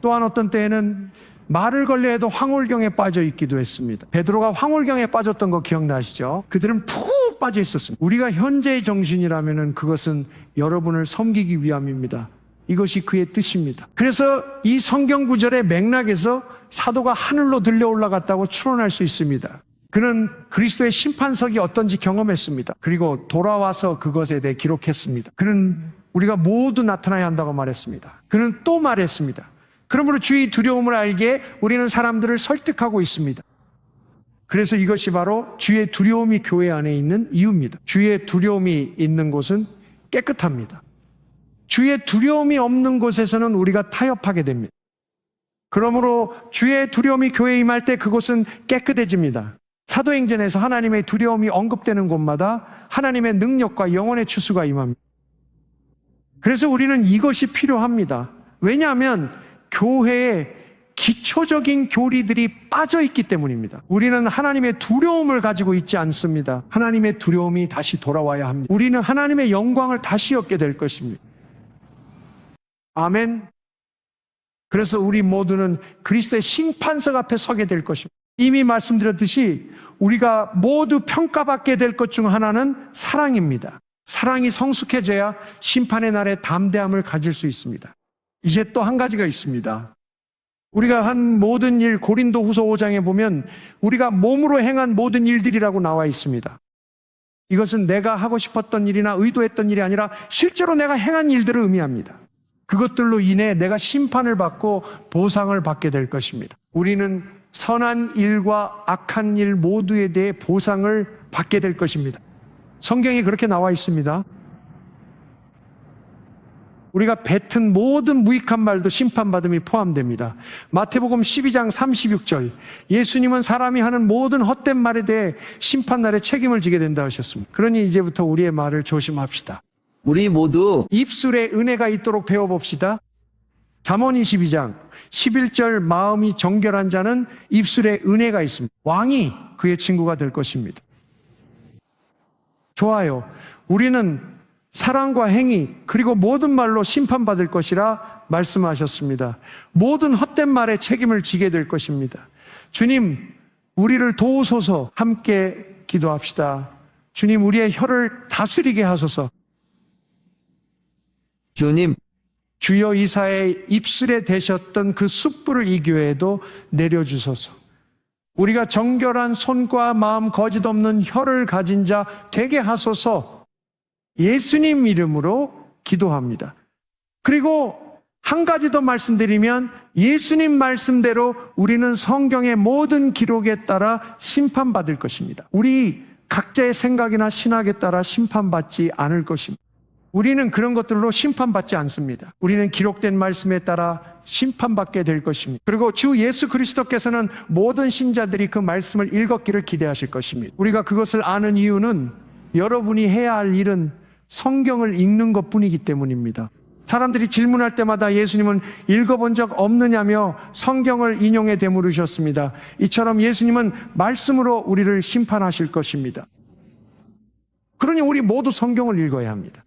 또한 어떤 때에는 말을 걸려 해도 황홀경에 빠져 있기도 했습니다. 베드로가 황홀경에 빠졌던 거 기억나시죠? 그들은 푹 빠져 있었습니다. 우리가 현재의 정신이라면 그것은 여러분을 섬기기 위함입니다. 이것이 그의 뜻입니다. 그래서 이 성경 구절의 맥락에서 사도가 하늘로 들려 올라갔다고 추론할 수 있습니다. 그는 그리스도의 심판석이 어떤지 경험했습니다. 그리고 돌아와서 그것에 대해 기록했습니다. 그는 우리가 모두 나타나야 한다고 말했습니다. 그는 또 말했습니다. 그러므로 주의 두려움을 알기에 우리는 사람들을 설득하고 있습니다. 그래서 이것이 바로 주의 두려움이 교회 안에 있는 이유입니다. 주의 두려움이 있는 곳은 깨끗합니다. 주의 두려움이 없는 곳에서는 우리가 타협하게 됩니다. 그러므로 주의 두려움이 교회에 임할 때 그곳은 깨끗해집니다. 사도행전에서 하나님의 두려움이 언급되는 곳마다 하나님의 능력과 영혼의 추수가 임합니다. 그래서 우리는 이것이 필요합니다. 왜냐하면 교회에 기초적인 교리들이 빠져 있기 때문입니다. 우리는 하나님의 두려움을 가지고 있지 않습니다. 하나님의 두려움이 다시 돌아와야 합니다. 우리는 하나님의 영광을 다시 얻게 될 것입니다. 아멘. 그래서 우리 모두는 그리스도의 심판석 앞에 서게 될 것입니다. 이미 말씀드렸듯이 우리가 모두 평가받게 될 것 중 하나는 사랑입니다. 사랑이 성숙해져야 심판의 날에 담대함을 가질 수 있습니다. 이제 또 한 가지가 있습니다. 우리가 한 모든 일, 고린도후서 5장에 보면 우리가 몸으로 행한 모든 일들이라고 나와 있습니다. 이것은 내가 하고 싶었던 일이나 의도했던 일이 아니라 실제로 내가 행한 일들을 의미합니다. 그것들로 인해 내가 심판을 받고 보상을 받게 될 것입니다. 우리는 선한 일과 악한 일 모두에 대해 보상을 받게 될 것입니다. 성경에 그렇게 나와 있습니다. 우리가 뱉은 모든 무익한 말도 심판받음이 포함됩니다. 마태복음 12장 36절, 예수님은 사람이 하는 모든 헛된 말에 대해 심판날에 책임을 지게 된다 하셨습니다. 그러니 이제부터 우리의 말을 조심합시다. 우리 모두 입술에 은혜가 있도록 배워봅시다. 잠언 22장 11절, 마음이 정결한 자는 입술에 은혜가 있습니다. 왕이 그의 친구가 될 것입니다. 좋아요. 우리는 사랑과 행위 그리고 모든 말로 심판받을 것이라 말씀하셨습니다. 모든 헛된 말에 책임을 지게 될 것입니다. 주님, 우리를 도우소서. 함께 기도합시다. 주님, 우리의 혀를 다스리게 하소서. 주님, 주여 이사의 입술에 대셨던 그 숯불을 이 교회에도 내려주소서. 우리가 정결한 손과 마음, 거짓 없는 혀를 가진 자 되게 하소서. 예수님 이름으로 기도합니다. 그리고 한 가지 더 말씀드리면 예수님 말씀대로 우리는 성경의 모든 기록에 따라 심판받을 것입니다. 우리 각자의 생각이나 신학에 따라 심판받지 않을 것입니다. 우리는 그런 것들로 심판받지 않습니다. 우리는 기록된 말씀에 따라 심판받게 될 것입니다. 그리고 주 예수 그리스도께서는 모든 신자들이 그 말씀을 읽었기를 기대하실 것입니다. 우리가 그것을 아는 이유는 여러분이 해야 할 일은 성경을 읽는 것뿐이기 때문입니다. 사람들이 질문할 때마다 예수님은 읽어본 적 없느냐며 성경을 인용해 되물으셨습니다. 이처럼 예수님은 말씀으로 우리를 심판하실 것입니다. 그러니 우리 모두 성경을 읽어야 합니다.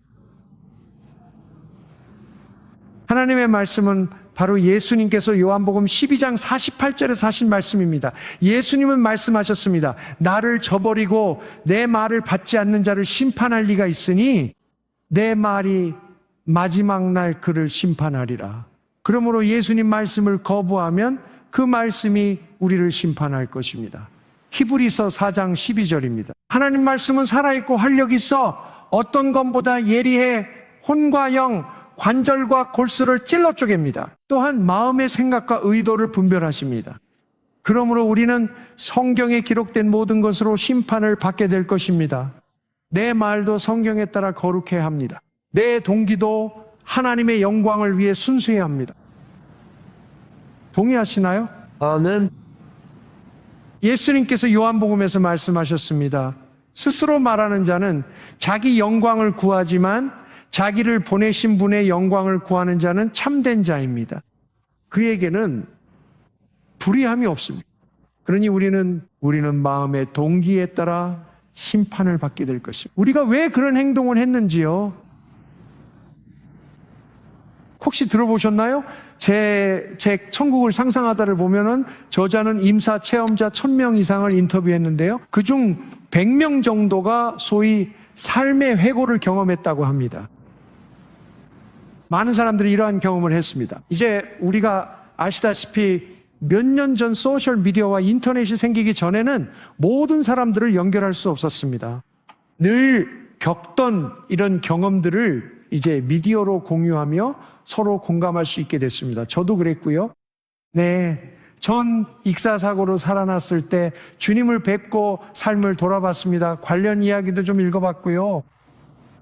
하나님의 말씀은 바로 예수님께서 요한복음 12장 48절에서 하신 말씀입니다. 예수님은 말씀하셨습니다. 나를 저버리고 내 말을 받지 않는 자를 심판할 리가 있으니 내 말이 마지막 날 그를 심판하리라. 그러므로 예수님 말씀을 거부하면 그 말씀이 우리를 심판할 것입니다. 히브리서 4장 12절입니다. 하나님 말씀은 살아있고 활력이 있어 어떤 것보다 예리해 혼과 영, 관절과 골수를 찔러 쪼갭니다. 또한 마음의 생각과 의도를 분별하십니다. 그러므로 우리는 성경에 기록된 모든 것으로 심판을 받게 될 것입니다. 내 말도 성경에 따라 거룩해야 합니다. 내 동기도 하나님의 영광을 위해 순수해야 합니다. 동의하시나요? 아멘. 예수님께서 요한복음에서 말씀하셨습니다. 스스로 말하는 자는 자기 영광을 구하지만 자기를 보내신 분의 영광을 구하는 자는 참된 자입니다. 그에게는 불의함이 없습니다. 그러니 우리는 마음의 동기에 따라 심판을 받게 될 것입니다. 우리가 왜 그런 행동을 했는지요? 혹시 들어보셨나요? 제 책 천국을 상상하다를 보면은 저자는 임사 체험자 1000명 이상을 인터뷰했는데요. 그중 100명 정도가 소위 삶의 회고를 경험했다고 합니다. 많은 사람들이 이러한 경험을 했습니다. 이제 우리가 아시다시피 몇 년 전 소셜 미디어와 인터넷이 생기기 전에는 모든 사람들을 연결할 수 없었습니다. 늘 겪던 이런 경험들을 이제 미디어로 공유하며 서로 공감할 수 있게 됐습니다. 저도 그랬고요. 네, 전 익사사고로 살아났을 때 주님을 뵙고 삶을 돌아봤습니다. 관련 이야기도 좀 읽어봤고요.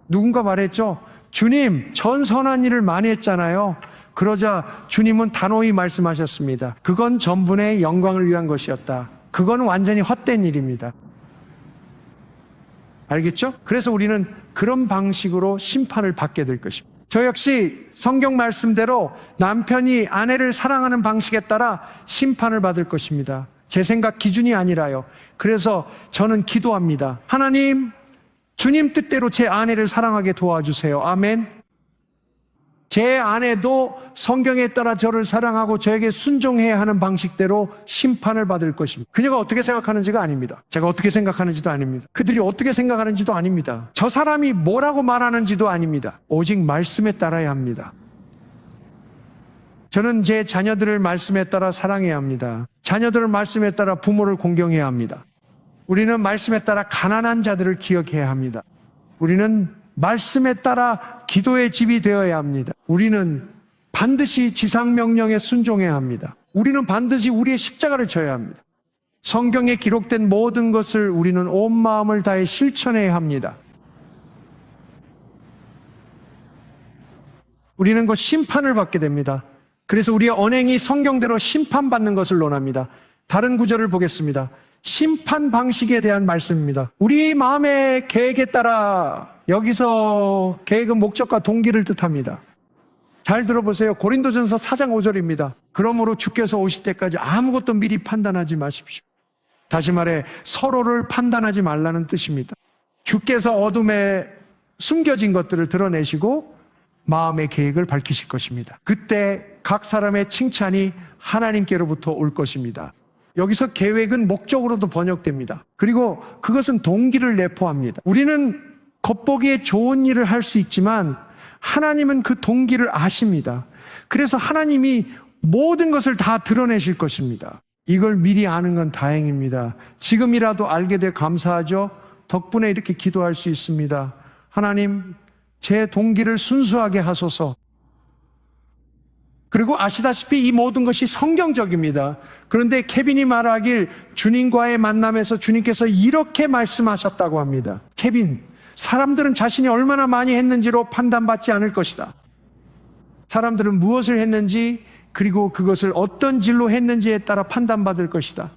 누군가 말했죠. 주님, 전 선한 일을 많이 했잖아요. 그러자 주님은 단호히 말씀하셨습니다. 그건 전분의 영광을 위한 것이었다. 그건 완전히 헛된 일입니다. 알겠죠? 그래서 우리는 그런 방식으로 심판을 받게 될 것입니다. 저 역시 성경 말씀대로 남편이 아내를 사랑하는 방식에 따라 심판을 받을 것입니다. 제 생각 기준이 아니라요. 그래서 저는 기도합니다. 하나님, 주님 뜻대로 제 아내를 사랑하게 도와주세요. 아멘. 제 아내도 성경에 따라 저를 사랑하고 저에게 순종해야 하는 방식대로 심판을 받을 것입니다. 그녀가 어떻게 생각하는지가 아닙니다. 제가 어떻게 생각하는지도 아닙니다. 그들이 어떻게 생각하는지도 아닙니다. 저 사람이 뭐라고 말하는지도 아닙니다. 오직 말씀에 따라야 합니다. 저는 제 자녀들을 말씀에 따라 사랑해야 합니다. 자녀들을 말씀에 따라 부모를 공경해야 합니다. 우리는 말씀에 따라 가난한 자들을 기억해야 합니다. 우리는 말씀에 따라 기도의 집이 되어야 합니다. 우리는 반드시 지상명령에 순종해야 합니다. 우리는 반드시 우리의 십자가를 져야 합니다. 성경에 기록된 모든 것을 우리는 온 마음을 다해 실천해야 합니다. 우리는 곧 심판을 받게 됩니다. 그래서 우리의 언행이 성경대로 심판받는 것을 논합니다. 다른 구절을 보겠습니다. 심판 방식에 대한 말씀입니다. 우리 마음의 계획에 따라, 여기서 계획은 목적과 동기를 뜻합니다. 잘 들어보세요. 고린도전서 4장 5절입니다. 그러므로 주께서 오실 때까지 아무것도 미리 판단하지 마십시오. 다시 말해 서로를 판단하지 말라는 뜻입니다. 주께서 어둠에 숨겨진 것들을 드러내시고 마음의 계획을 밝히실 것입니다. 그때 각 사람의 칭찬이 하나님께로부터 올 것입니다. 여기서 계획은 목적으로도 번역됩니다. 그리고 그것은 동기를 내포합니다. 우리는 겉보기에 좋은 일을 할 수 있지만 하나님은 그 동기를 아십니다. 그래서 하나님이 모든 것을 다 드러내실 것입니다. 이걸 미리 아는 건 다행입니다. 지금이라도 알게 돼 감사하죠. 덕분에 이렇게 기도할 수 있습니다. 하나님, 제 동기를 순수하게 하소서. 그리고 아시다시피 이 모든 것이 성경적입니다. 그런데 케빈이 말하길 주님과의 만남에서 주님께서 이렇게 말씀하셨다고 합니다. 케빈, 사람들은 자신이 얼마나 많이 했는지로 판단받지 않을 것이다. 사람들은 무엇을 했는지, 그리고 그것을 어떤 질로 했는지에 따라 판단받을 것이다.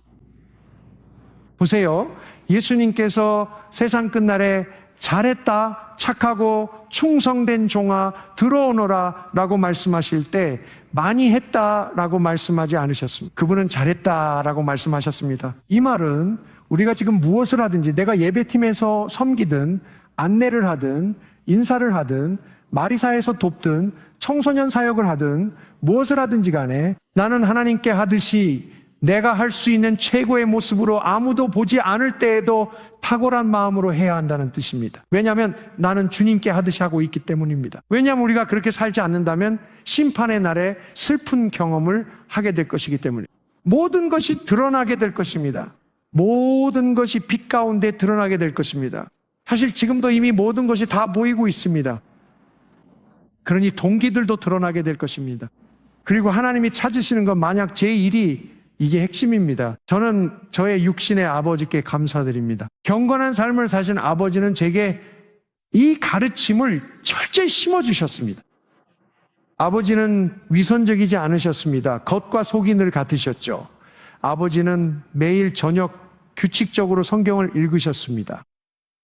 보세요. 예수님께서 세상 끝날에 잘했다, 착하고 충성된 종아 들어오너라 라고 말씀하실 때 많이 했다 라고 말씀하지 않으셨습니다. 그분은 잘했다 라고 말씀하셨습니다. 이 말은 우리가 지금 무엇을 하든지, 내가 예배팀에서 섬기든 안내를 하든 인사를 하든 마리사에서 돕든 청소년 사역을 하든 무엇을 하든지 간에 나는 하나님께 하듯이 내가 할 수 있는 최고의 모습으로 아무도 보지 않을 때에도 탁월한 마음으로 해야 한다는 뜻입니다. 왜냐하면 나는 주님께 하듯이 하고 있기 때문입니다. 왜냐하면 우리가 그렇게 살지 않는다면 심판의 날에 슬픈 경험을 하게 될 것이기 때문입니다. 모든 것이 드러나게 될 것입니다. 모든 것이 빛 가운데 드러나게 될 것입니다. 사실 지금도 이미 모든 것이 다 보이고 있습니다. 그러니 동기들도 드러나게 될 것입니다. 그리고 하나님이 찾으시는 건 만약 제 일이 이게 핵심입니다. 저는 저의 육신의 아버지께 감사드립니다. 경건한 삶을 사신 아버지는 제게 이 가르침을 철저히 심어주셨습니다. 아버지는 위선적이지 않으셨습니다. 겉과 속이 늘 같으셨죠. 아버지는 매일 저녁 규칙적으로 성경을 읽으셨습니다.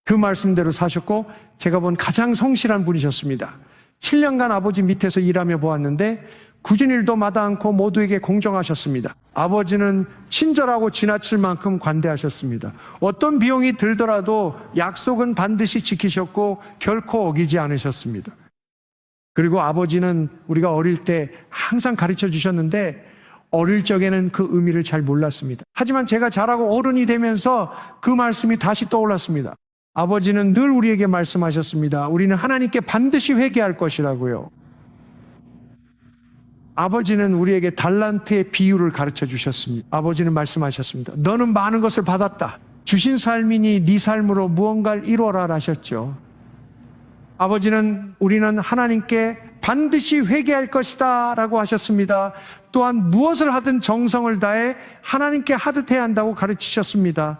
그 말씀대로 사셨고 제가 본 가장 성실한 분이셨습니다. 7년간 아버지 밑에서 일하며 보았는데 굳은 일도 마다 않고 모두에게 공정하셨습니다. 아버지는 친절하고 지나칠 만큼 관대하셨습니다. 어떤 비용이 들더라도 약속은 반드시 지키셨고 결코 어기지 않으셨습니다. 그리고 아버지는 우리가 어릴 때 항상 가르쳐 주셨는데 어릴 적에는 그 의미를 잘 몰랐습니다. 하지만 제가 자라고 어른이 되면서 그 말씀이 다시 떠올랐습니다. 아버지는 늘 우리에게 말씀하셨습니다. 우리는 하나님께 반드시 회개할 것이라고요. 아버지는 우리에게 달란트의 비유를 가르쳐 주셨습니다. 아버지는 말씀하셨습니다. 너는 많은 것을 받았다. 주신 삶이니 네 삶으로 무언가를 이루어라 하셨죠. 아버지는 우리는 하나님께 반드시 회개할 것이다 라고 하셨습니다. 또한 무엇을 하든 정성을 다해 하나님께 하듯 해야 한다고 가르치셨습니다.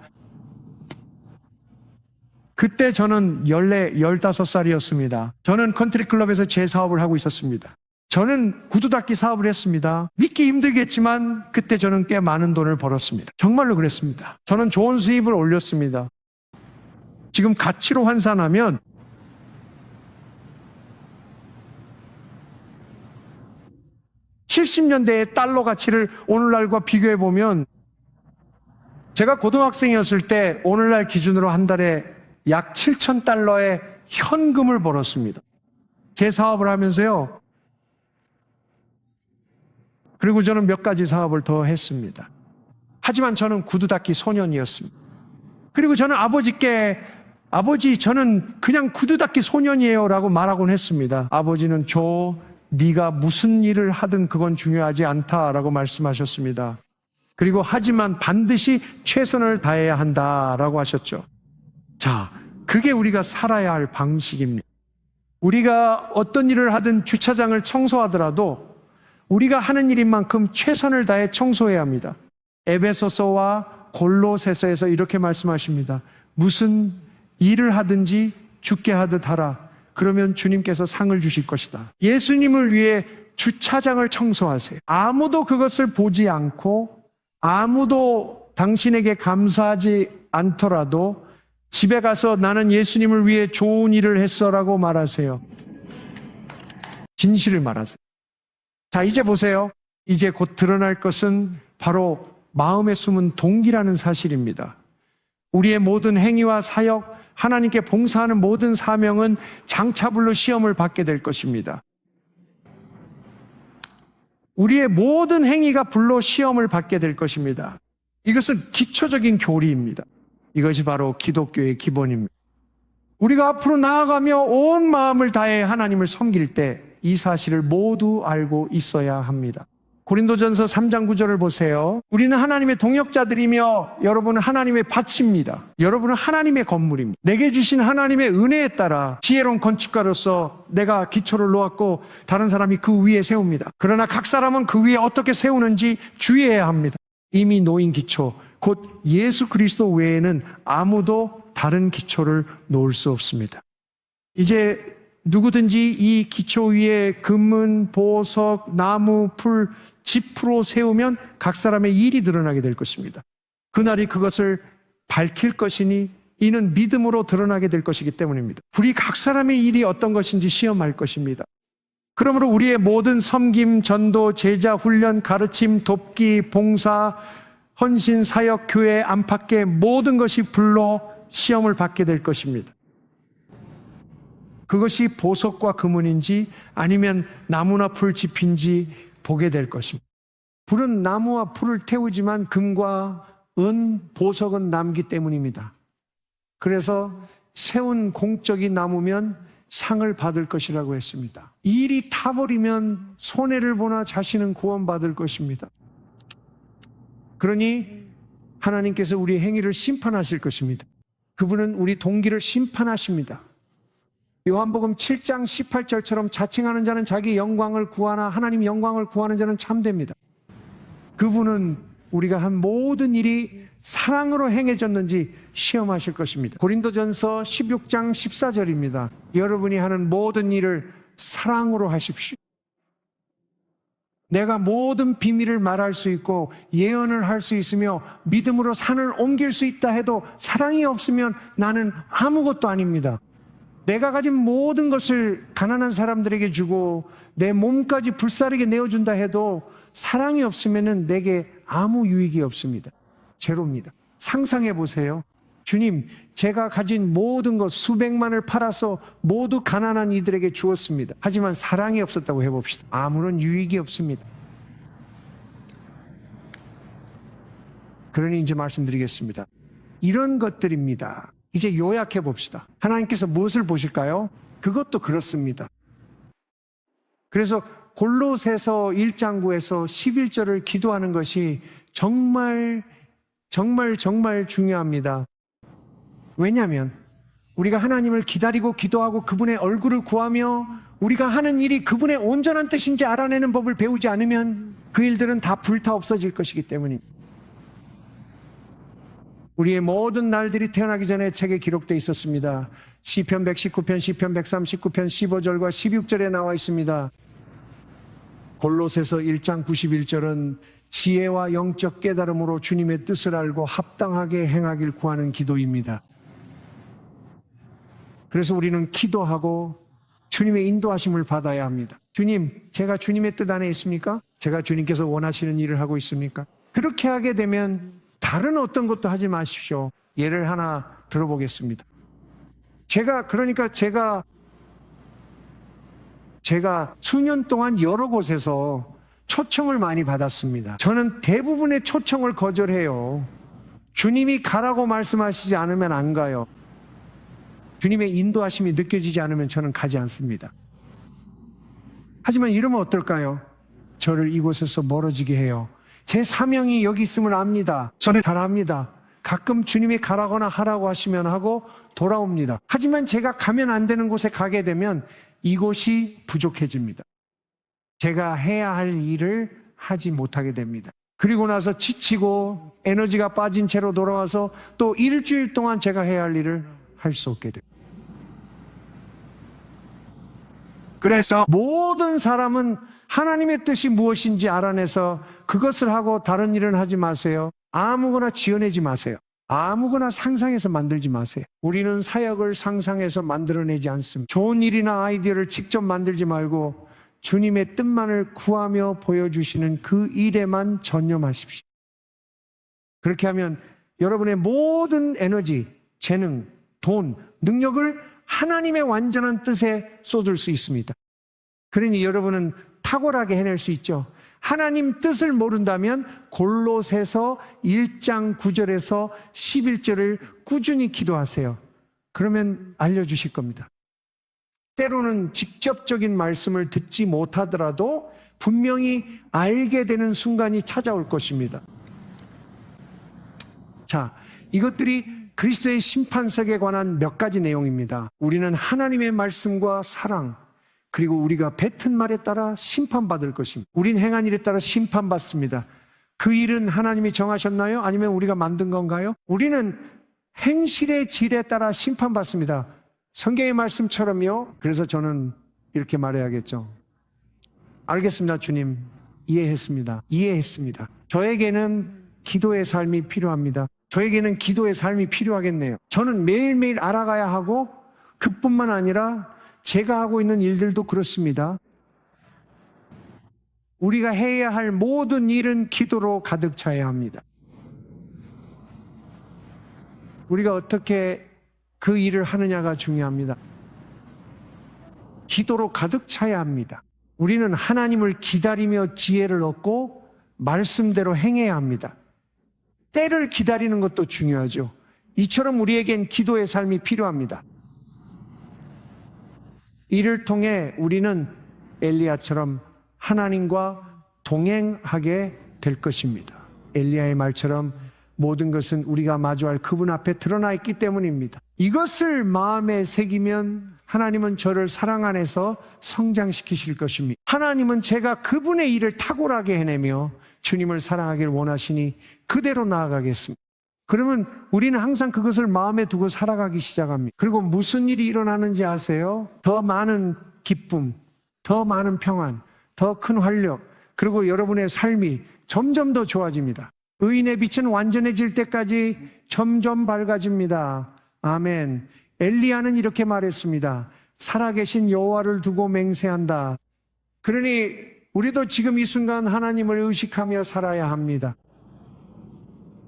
그때 저는 14, 15살이었습니다. 저는 컨트리클럽에서 제 사업을 하고 있었습니다. 저는 구두 닦기 사업을 했습니다. 믿기 힘들겠지만 그때 저는 꽤 많은 돈을 벌었습니다. 정말로 그랬습니다. 저는 좋은 수입을 올렸습니다. 지금 가치로 환산하면 (70년대의) 달러 가치를 오늘날과 비교해 보면 제가 고등학생이었을 때 오늘날 기준으로 한 달에 약 $7,000의 현금을 벌었습니다. 제 사업을 하면서요. 그리고 저는 몇 가지 사업을 더 했습니다. 하지만 저는 구두 닦기 소년이었습니다. 그리고 저는 아버지께 아버지 저는 그냥 구두 닦기 소년이에요 라고 말하곤 했습니다. 아버지는 네가 무슨 일을 하든 그건 중요하지 않다라고 말씀하셨습니다. 그리고 하지만 반드시 최선을 다해야 한다라고 하셨죠. 자, 그게 우리가 살아야 할 방식입니다. 우리가 어떤 일을 하든 주차장을 청소하더라도 우리가 하는 일인 만큼 최선을 다해 청소해야 합니다. 에베소서와 골로새서에서 이렇게 말씀하십니다. 무슨 일을 하든지 주께 하듯 하라. 그러면 주님께서 상을 주실 것이다. 예수님을 위해 주차장을 청소하세요. 아무도 그것을 보지 않고 아무도 당신에게 감사하지 않더라도 집에 가서 나는 예수님을 위해 좋은 일을 했어라고 말하세요. 진실을 말하세요. 자, 이제 보세요. 이제 곧 드러날 것은 바로 마음에 숨은 동기라는 사실입니다. 우리의 모든 행위와 사역, 하나님께 봉사하는 모든 사명은 장차불로 시험을 받게 될 것입니다. 우리의 모든 행위가 불로 시험을 받게 될 것입니다. 이것은 기초적인 교리입니다. 이것이 바로 기독교의 기본입니다. 우리가 앞으로 나아가며 온 마음을 다해 하나님을 섬길 때 이 사실을 모두 알고 있어야 합니다. 고린도전서 3장 9절을 보세요. 우리는 하나님의 동역자들이며 여러분은 하나님의 밭입니다. 여러분은 하나님의 건물입니다. 내게 주신 하나님의 은혜에 따라 지혜로운 건축가로서 내가 기초를 놓았고 다른 사람이 그 위에 세웁니다. 그러나 각 사람은 그 위에 어떻게 세우는지 주의해야 합니다. 이미 놓인 기초, 곧 예수 그리스도 외에는 아무도 다른 기초를 놓을 수 없습니다. 이제 누구든지 이 기초 위에 금은, 보석, 나무, 풀, 지프로 세우면 각 사람의 일이 드러나게 될 것입니다. 그날이 그것을 밝힐 것이니 이는 믿음으로 드러나게 될 것이기 때문입니다. 불이 각 사람의 일이 어떤 것인지 시험할 것입니다. 그러므로 우리의 모든 섬김, 전도, 제자, 훈련, 가르침, 돕기, 봉사, 헌신, 사역, 교회, 안팎의 모든 것이 불로 시험을 받게 될 것입니다. 그것이 보석과 금은인지 아니면 나무나 풀 짚인지 보게 될 것입니다. 불은 나무와 풀을 태우지만 금과 은, 보석은 남기 때문입니다. 그래서 세운 공적이 남으면 상을 받을 것이라고 했습니다. 일이 타버리면 손해를 보나 자신은 구원받을 것입니다. 그러니 하나님께서 우리의 행위를 심판하실 것입니다. 그분은 우리 동기를 심판하십니다. 요한복음 7장 18절처럼 자칭하는 자는 자기 영광을 구하나 하나님 영광을 구하는 자는 참됩니다. 그분은 우리가 한 모든 일이 사랑으로 행해졌는지 시험하실 것입니다. 고린도전서 16장 14절입니다. 여러분이 하는 모든 일을 사랑으로 하십시오. 내가 모든 비밀을 말할 수 있고 예언을 할 수 있으며 믿음으로 산을 옮길 수 있다 해도 사랑이 없으면 나는 아무것도 아닙니다. 내가 가진 모든 것을 가난한 사람들에게 주고 내 몸까지 불사르게 내어준다 해도 사랑이 없으면 내게 아무 유익이 없습니다. 제로입니다. 상상해 보세요. 주님, 제가 가진 모든 것 수백만을 팔아서 모두 가난한 이들에게 주었습니다. 하지만 사랑이 없었다고 해봅시다. 아무런 유익이 없습니다. 그러니 이제 말씀드리겠습니다. 이런 것들입니다. 이제 요약해 봅시다. 하나님께서 무엇을 보실까요? 그것도 그렇습니다. 그래서 골로새서 1장 9에서 11절을 기도하는 것이 정말 중요합니다. 왜냐하면 우리가 하나님을 기다리고 기도하고 그분의 얼굴을 구하며 우리가 하는 일이 그분의 온전한 뜻인지 알아내는 법을 배우지 않으면 그 일들은 다 불타 없어질 것이기 때문입니다. 우리의 모든 날들이 태어나기 전에 책에 기록되어 있었습니다. 시편 119편, 시편 139편 15절과 16절에 나와 있습니다. 골로새서 1장 91절은 지혜와 영적 깨달음으로 주님의 뜻을 알고 합당하게 행하길 구하는 기도입니다. 그래서 우리는 기도하고 주님의 인도하심을 받아야 합니다. 주님, 제가 주님의 뜻 안에 있습니까? 제가 주님께서 원하시는 일을 하고 있습니까? 그렇게 하게 되면 다른 어떤 것도 하지 마십시오. 예를 하나 들어보겠습니다. 제가 수년 동안 여러 곳에서 초청을 많이 받았습니다. 저는 대부분의 초청을 거절해요. 주님이 가라고 말씀하시지 않으면 안 가요. 주님의 인도하심이 느껴지지 않으면 저는 가지 않습니다. 하지만 이러면 어떨까요? 저를 이곳에서 멀어지게 해요. 제 사명이 여기 있음을 압니다. 저는 잘 압니다. 가끔 주님이 가라거나 하라고 하시면 하고 돌아옵니다. 하지만 제가 가면 안 되는 곳에 가게 되면 이곳이 부족해집니다. 제가 해야 할 일을 하지 못하게 됩니다. 그리고 나서 지치고 에너지가 빠진 채로 돌아와서 또 일주일 동안 제가 해야 할 일을 할 수 없게 됩니다. 그래서 모든 사람은 하나님의 뜻이 무엇인지 알아내서 그것을 하고 다른 일은 하지 마세요. 아무거나 지어내지 마세요. 아무거나 상상해서 만들지 마세요. 우리는 사역을 상상해서 만들어내지 않습니다. 좋은 일이나 아이디어를 직접 만들지 말고 주님의 뜻만을 구하며 보여주시는 그 일에만 전념하십시오. 그렇게 하면 여러분의 모든 에너지, 재능, 돈, 능력을 하나님의 완전한 뜻에 쏟을 수 있습니다. 그러니 여러분은 탁월하게 해낼 수 있죠. 하나님 뜻을 모른다면 골로새서 1장 9절에서 11절을 꾸준히 기도하세요. 그러면 알려주실 겁니다. 때로는 직접적인 말씀을 듣지 못하더라도 분명히 알게 되는 순간이 찾아올 것입니다. 자, 이것들이 그리스도의 심판석에 관한 몇 가지 내용입니다. 우리는 하나님의 말씀과 사랑, 그리고 우리가 뱉은 말에 따라 심판받을 것입니다. 우린 행한 일에 따라 심판받습니다. 그 일은 하나님이 정하셨나요? 아니면 우리가 만든 건가요? 우리는 행실의 질에 따라 심판받습니다. 성경의 말씀처럼요. 그래서 저는 이렇게 말해야겠죠. 알겠습니다, 주님. 이해했습니다. 저에게는 기도의 삶이 필요합니다. 저에게는 기도의 삶이 필요하겠네요. 저는 매일매일 알아가야 하고 그뿐만 아니라 제가 하고 있는 일들도 그렇습니다. 우리가 해야 할 모든 일은 기도로 가득 차야 합니다. 우리가 어떻게 그 일을 하느냐가 중요합니다. 기도로 가득 차야 합니다. 우리는 하나님을 기다리며 지혜를 얻고 말씀대로 행해야 합니다. 때를 기다리는 것도 중요하죠. 이처럼 우리에겐 기도의 삶이 필요합니다. 이를 통해 우리는 엘리야처럼 하나님과 동행하게 될 것입니다. 엘리야의 말처럼 모든 것은 우리가 마주할 그분 앞에 드러나 있기 때문입니다. 이것을 마음에 새기면 하나님은 저를 사랑 안에서 성장시키실 것입니다. 하나님은 제가 그분의 일을 탁월하게 해내며 주님을 사랑하길 원하시니 그대로 나아가겠습니다. 그러면 우리는 항상 그것을 마음에 두고 살아가기 시작합니다. 그리고 무슨 일이 일어나는지 아세요? 더 많은 기쁨, 더 많은 평안, 더 큰 활력, 그리고 여러분의 삶이 점점 더 좋아집니다. 의인의 빛은 완전해질 때까지 점점 밝아집니다. 아멘. 엘리야는 이렇게 말했습니다. 살아계신 여호와를 두고 맹세한다. 그러니 우리도 지금 이 순간 하나님을 의식하며 살아야 합니다.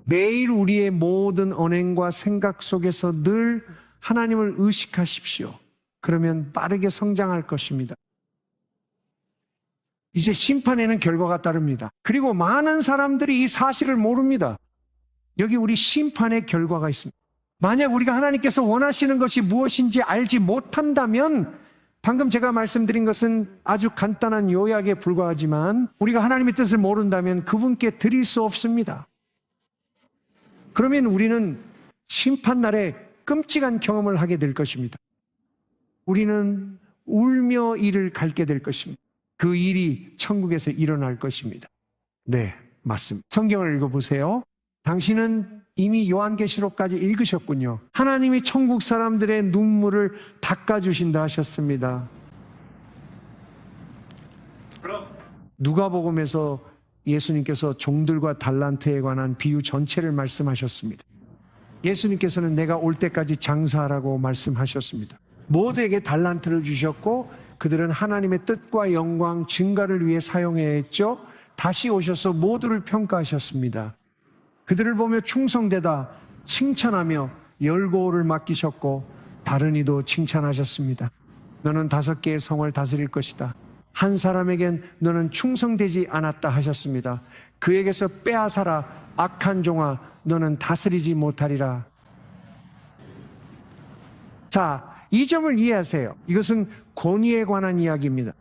매일 우리의 모든 언행과 생각 속에서 늘 하나님을 의식하십시오. 그러면 빠르게 성장할 것입니다. 이제 심판에는 결과가 따릅니다. 그리고 많은 사람들이 이 사실을 모릅니다. 여기 우리 심판의 결과가 있습니다. 만약 우리가 하나님께서 원하시는 것이 무엇인지 알지 못한다면, 방금 제가 말씀드린 것은 아주 간단한 요약에 불과하지만 우리가 하나님의 뜻을 모른다면 그분께 드릴 수 없습니다. 그러면 우리는 심판날에 끔찍한 경험을 하게 될 것입니다. 우리는 울며 이를 갈게 될 것입니다. 그 일이 천국에서 일어날 것입니다. 네, 맞습니다. 성경을 읽어보세요. 당신은 이미 요한계시록까지 읽으셨군요. 하나님이 천국 사람들의 눈물을 닦아주신다 하셨습니다. 누가복음에서 예수님께서 종들과 달란트에 관한 비유 전체를 말씀하셨습니다. 예수님께서는 내가 올 때까지 장사하라고 말씀하셨습니다. 모두에게 달란트를 주셨고 그들은 하나님의 뜻과 영광 증가를 위해 사용해야 했죠. 다시 오셔서 모두를 평가하셨습니다. 그들을 보며 충성되다 칭찬하며 열고를 맡기셨고 다른 이도 칭찬하셨습니다. 너는 5개의 성을 다스릴 것이다. 한 사람에겐 너는 충성되지 않았다 하셨습니다. 그에게서 빼앗아라 악한 종아 너는 다스리지 못하리라. 자, 이 점을 이해하세요. 이것은 권위에 관한 이야기입니다.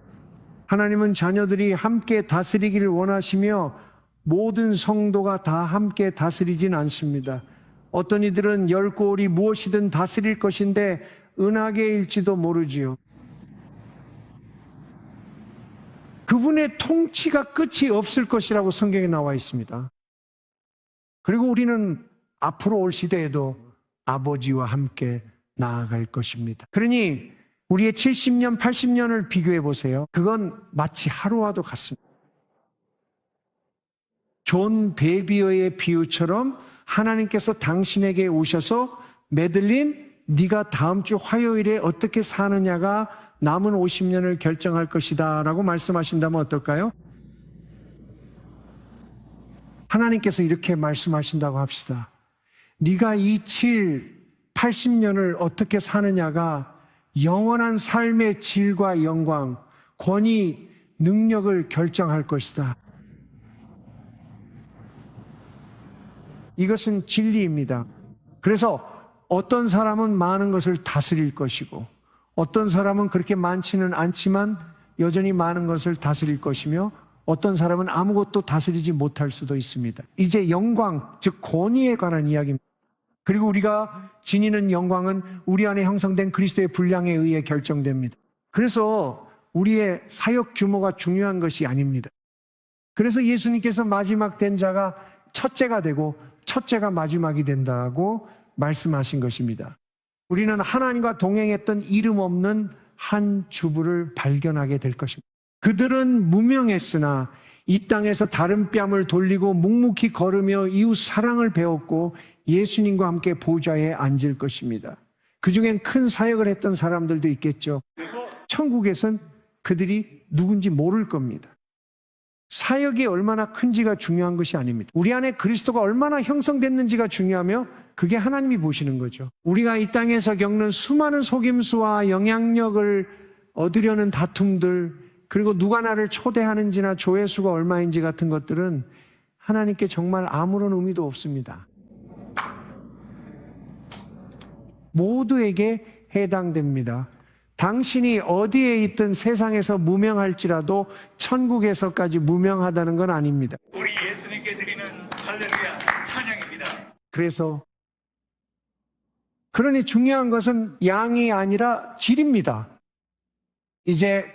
하나님은 자녀들이 함께 다스리기를 원하시며 모든 성도가 다 함께 다스리진 않습니다. 어떤 이들은 10골이 무엇이든 다스릴 것인데 은하계일지도 모르지요. 그분의 통치가 끝이 없을 것이라고 성경에 나와 있습니다. 그리고 우리는 앞으로 올 시대에도 아버지와 함께 나아갈 것입니다. 그러니 우리의 70년, 80년을 비교해 보세요. 그건 마치 하루와도 같습니다. 존 베비어의 비유처럼 하나님께서 당신에게 오셔서 메들린 네가 다음 주 화요일에 어떻게 사느냐가 남은 50년을 결정할 것이다 라고 말씀하신다면 어떨까요? 하나님께서 이렇게 말씀하신다고 합시다. 네가 이 80년을 어떻게 사느냐가 영원한 삶의 질과 영광, 권위, 능력을 결정할 것이다. 이것은 진리입니다. 그래서 어떤 사람은 많은 것을 다스릴 것이고 어떤 사람은 그렇게 많지는 않지만 여전히 많은 것을 다스릴 것이며 어떤 사람은 아무것도 다스리지 못할 수도 있습니다. 이제 영광, 즉 권위에 관한 이야기입니다. 그리고 우리가 지니는 영광은 우리 안에 형성된 그리스도의 분량에 의해 결정됩니다. 그래서 우리의 사역 규모가 중요한 것이 아닙니다. 그래서 예수님께서 마지막 된 자가 첫째가 되고 첫째가 마지막이 된다고 말씀하신 것입니다. 우리는 하나님과 동행했던 이름 없는 한 주부를 발견하게 될 것입니다. 그들은 무명했으나 이 땅에서 다른 뺨을 돌리고 묵묵히 걸으며 이웃 사랑을 배웠고 예수님과 함께 보좌에 앉을 것입니다. 그중엔 큰 사역을 했던 사람들도 있겠죠. 천국에선 그들이 누군지 모를 겁니다. 사역이 얼마나 큰지가 중요한 것이 아닙니다. 우리 안에 그리스도가 얼마나 형성됐는지가 중요하며 그게 하나님이 보시는 거죠. 우리가 이 땅에서 겪는 수많은 속임수와 영향력을 얻으려는 다툼들, 그리고 누가 나를 초대하는지나 조회수가 얼마인지 같은 것들은 하나님께 정말 아무런 의미도 없습니다. 모두에게 해당됩니다. 당신이 어디에 있든 세상에서 무명할지라도 천국에서까지 무명하다는 건 아닙니다. 우리 예수님께 드리는 할렐루야 찬양입니다. 그러니 중요한 것은 양이 아니라 질입니다. 이제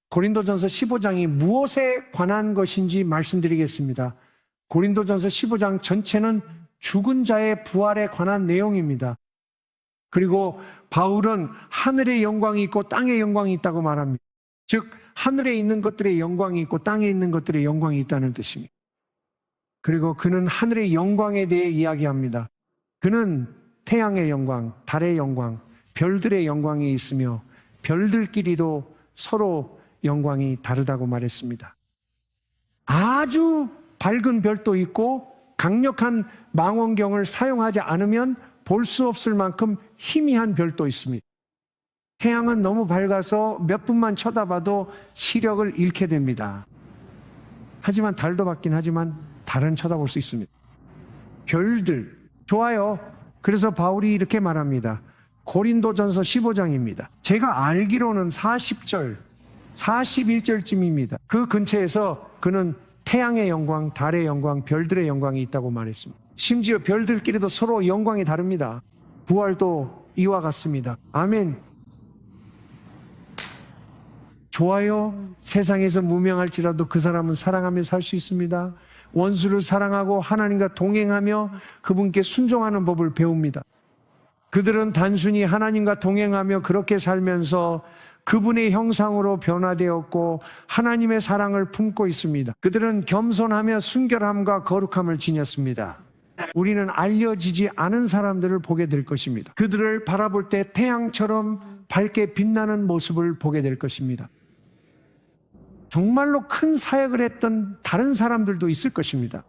고린도전서 15장이 무엇에 관한 것인지 말씀드리겠습니다. 고린도전서 15장 전체는 죽은 자의 부활에 관한 내용입니다. 그리고 바울은 하늘의 영광이 있고 땅의 영광이 있다고 말합니다. 즉 하늘에 있는 것들의 영광이 있고 땅에 있는 것들의 영광이 있다는 뜻입니다. 그리고 그는 하늘의 영광에 대해 이야기합니다. 그는 태양의 영광, 달의 영광, 별들의 영광이 있으며 별들끼리도 서로 영광이 다르다고 말했습니다. 아주 밝은 별도 있고 강력한 망원경을 사용하지 않으면 볼 수 없을 만큼 희미한 별도 있습니다. 태양은 너무 밝아서 몇 분만 쳐다봐도 시력을 잃게 됩니다. 하지만 달도 밝긴 하지만 달은 쳐다볼 수 있습니다. 별들, 좋아요. 그래서 바울이 이렇게 말합니다. 고린도전서 15장입니다. 제가 알기로는 40절, 41절쯤입니다. 그 근처에서 그는 태양의 영광, 달의 영광, 별들의 영광이 있다고 말했습니다. 심지어 별들끼리도 서로 영광이 다릅니다. 부활도 이와 같습니다. 아멘. 좋아요. 세상에서 무명할지라도 그 사람은 사랑하며 살 수 있습니다. 원수를 사랑하고 하나님과 동행하며 그분께 순종하는 법을 배웁니다. 그들은 단순히 하나님과 동행하며 그렇게 살면서 그분의 형상으로 변화되었고 하나님의 사랑을 품고 있습니다. 그들은 겸손하며 순결함과 거룩함을 지녔습니다. 우리는 알려지지 않은 사람들을 보게 될 것입니다. 그들을 바라볼 때 태양처럼 밝게 빛나는 모습을 보게 될 것입니다. 정말로 큰 사역을 했던 다른 사람들도 있을 것입니다.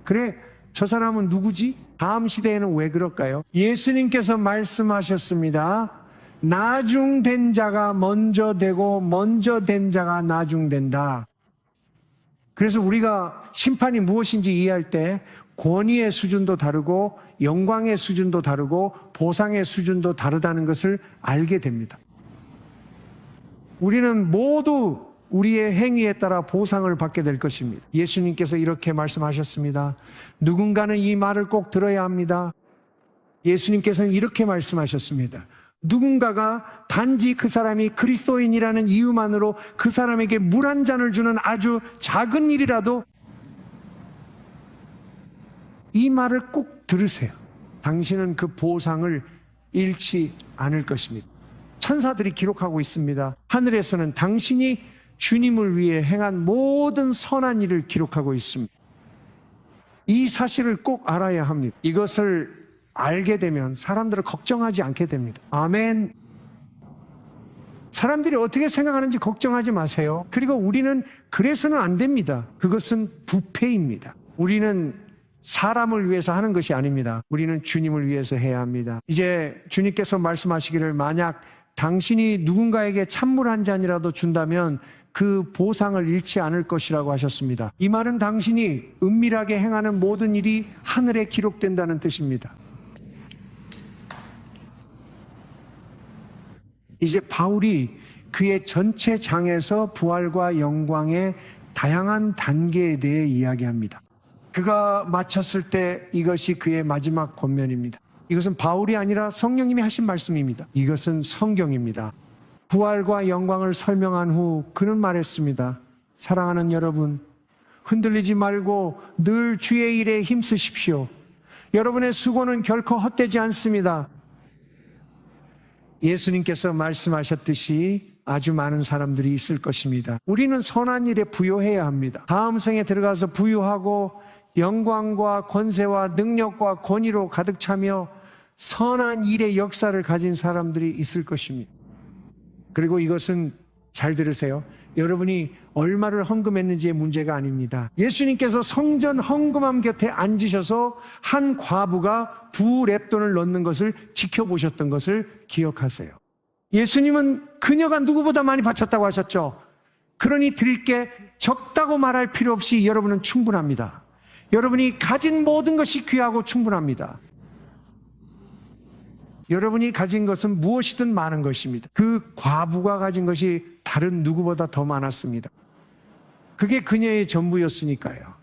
그래, 저 사람은 누구지? 다음 시대에는 왜 그럴까요? 예수님께서 말씀하셨습니다. 나중된 자가 먼저 되고 먼저 된 자가 나중된다. 그래서 우리가 심판이 무엇인지 이해할 때 권위의 수준도 다르고 영광의 수준도 다르고 보상의 수준도 다르다는 것을 알게 됩니다. 우리는 모두 우리의 행위에 따라 보상을 받게 될 것입니다. 예수님께서 이렇게 말씀하셨습니다. 누군가는 이 말을 꼭 들어야 합니다. 예수님께서는 이렇게 말씀하셨습니다. 누군가가 단지 그 사람이 그리스도인이라는 이유만으로 그 사람에게 물 한 잔을 주는 아주 작은 일이라도 이 말을 꼭 들으세요. 당신은 그 보상을 잃지 않을 것입니다. 천사들이 기록하고 있습니다. 하늘에서는 당신이 주님을 위해 행한 모든 선한 일을 기록하고 있습니다. 이 사실을 꼭 알아야 합니다. 이것을 알게 되면 사람들을 걱정하지 않게 됩니다. 아멘. 사람들이 어떻게 생각하는지 걱정하지 마세요. 그리고 우리는 그래서는 안 됩니다. 그것은 부패입니다. 우리는 사람을 위해서 하는 것이 아닙니다. 우리는 주님을 위해서 해야 합니다. 이제 주님께서 말씀하시기를 만약 당신이 누군가에게 찬물 한 잔이라도 준다면 그 보상을 잃지 않을 것이라고 하셨습니다. 이 말은 당신이 은밀하게 행하는 모든 일이 하늘에 기록된다는 뜻입니다. 이제 바울이 그의 전체 장에서 부활과 영광의 다양한 단계에 대해 이야기합니다. 그가 마쳤을 때 이것이 그의 마지막 권면입니다. 이것은 바울이 아니라 성령님이 하신 말씀입니다. 이것은 성경입니다. 부활과 영광을 설명한 후 그는 말했습니다. 사랑하는 여러분, 흔들리지 말고 늘 주의 일에 힘쓰십시오. 여러분의 수고는 결코 헛되지 않습니다. 예수님께서 말씀하셨듯이 아주 많은 사람들이 있을 것입니다. 우리는 선한 일에 부요해야 합니다. 다음 생에 들어가서 부유하고 영광과 권세와 능력과 권위로 가득 차며 선한 일의 역사를 가진 사람들이 있을 것입니다. 그리고 이것은 잘 들으세요. 여러분이 얼마를 헌금했는지의 문제가 아닙니다. 예수님께서 성전 헌금함 곁에 앉으셔서 한 과부가 두 렙돈을 넣는 것을 지켜보셨던 것을 기억하세요. 예수님은 그녀가 누구보다 많이 바쳤다고 하셨죠. 그러니 드릴 게 적다고 말할 필요 없이 여러분은 충분합니다. 여러분이 가진 모든 것이 귀하고 충분합니다. 여러분이 가진 것은 무엇이든 많은 것입니다. 그 과부가 가진 것이 다른 누구보다 더 많았습니다. 그게 그녀의 전부였으니까요.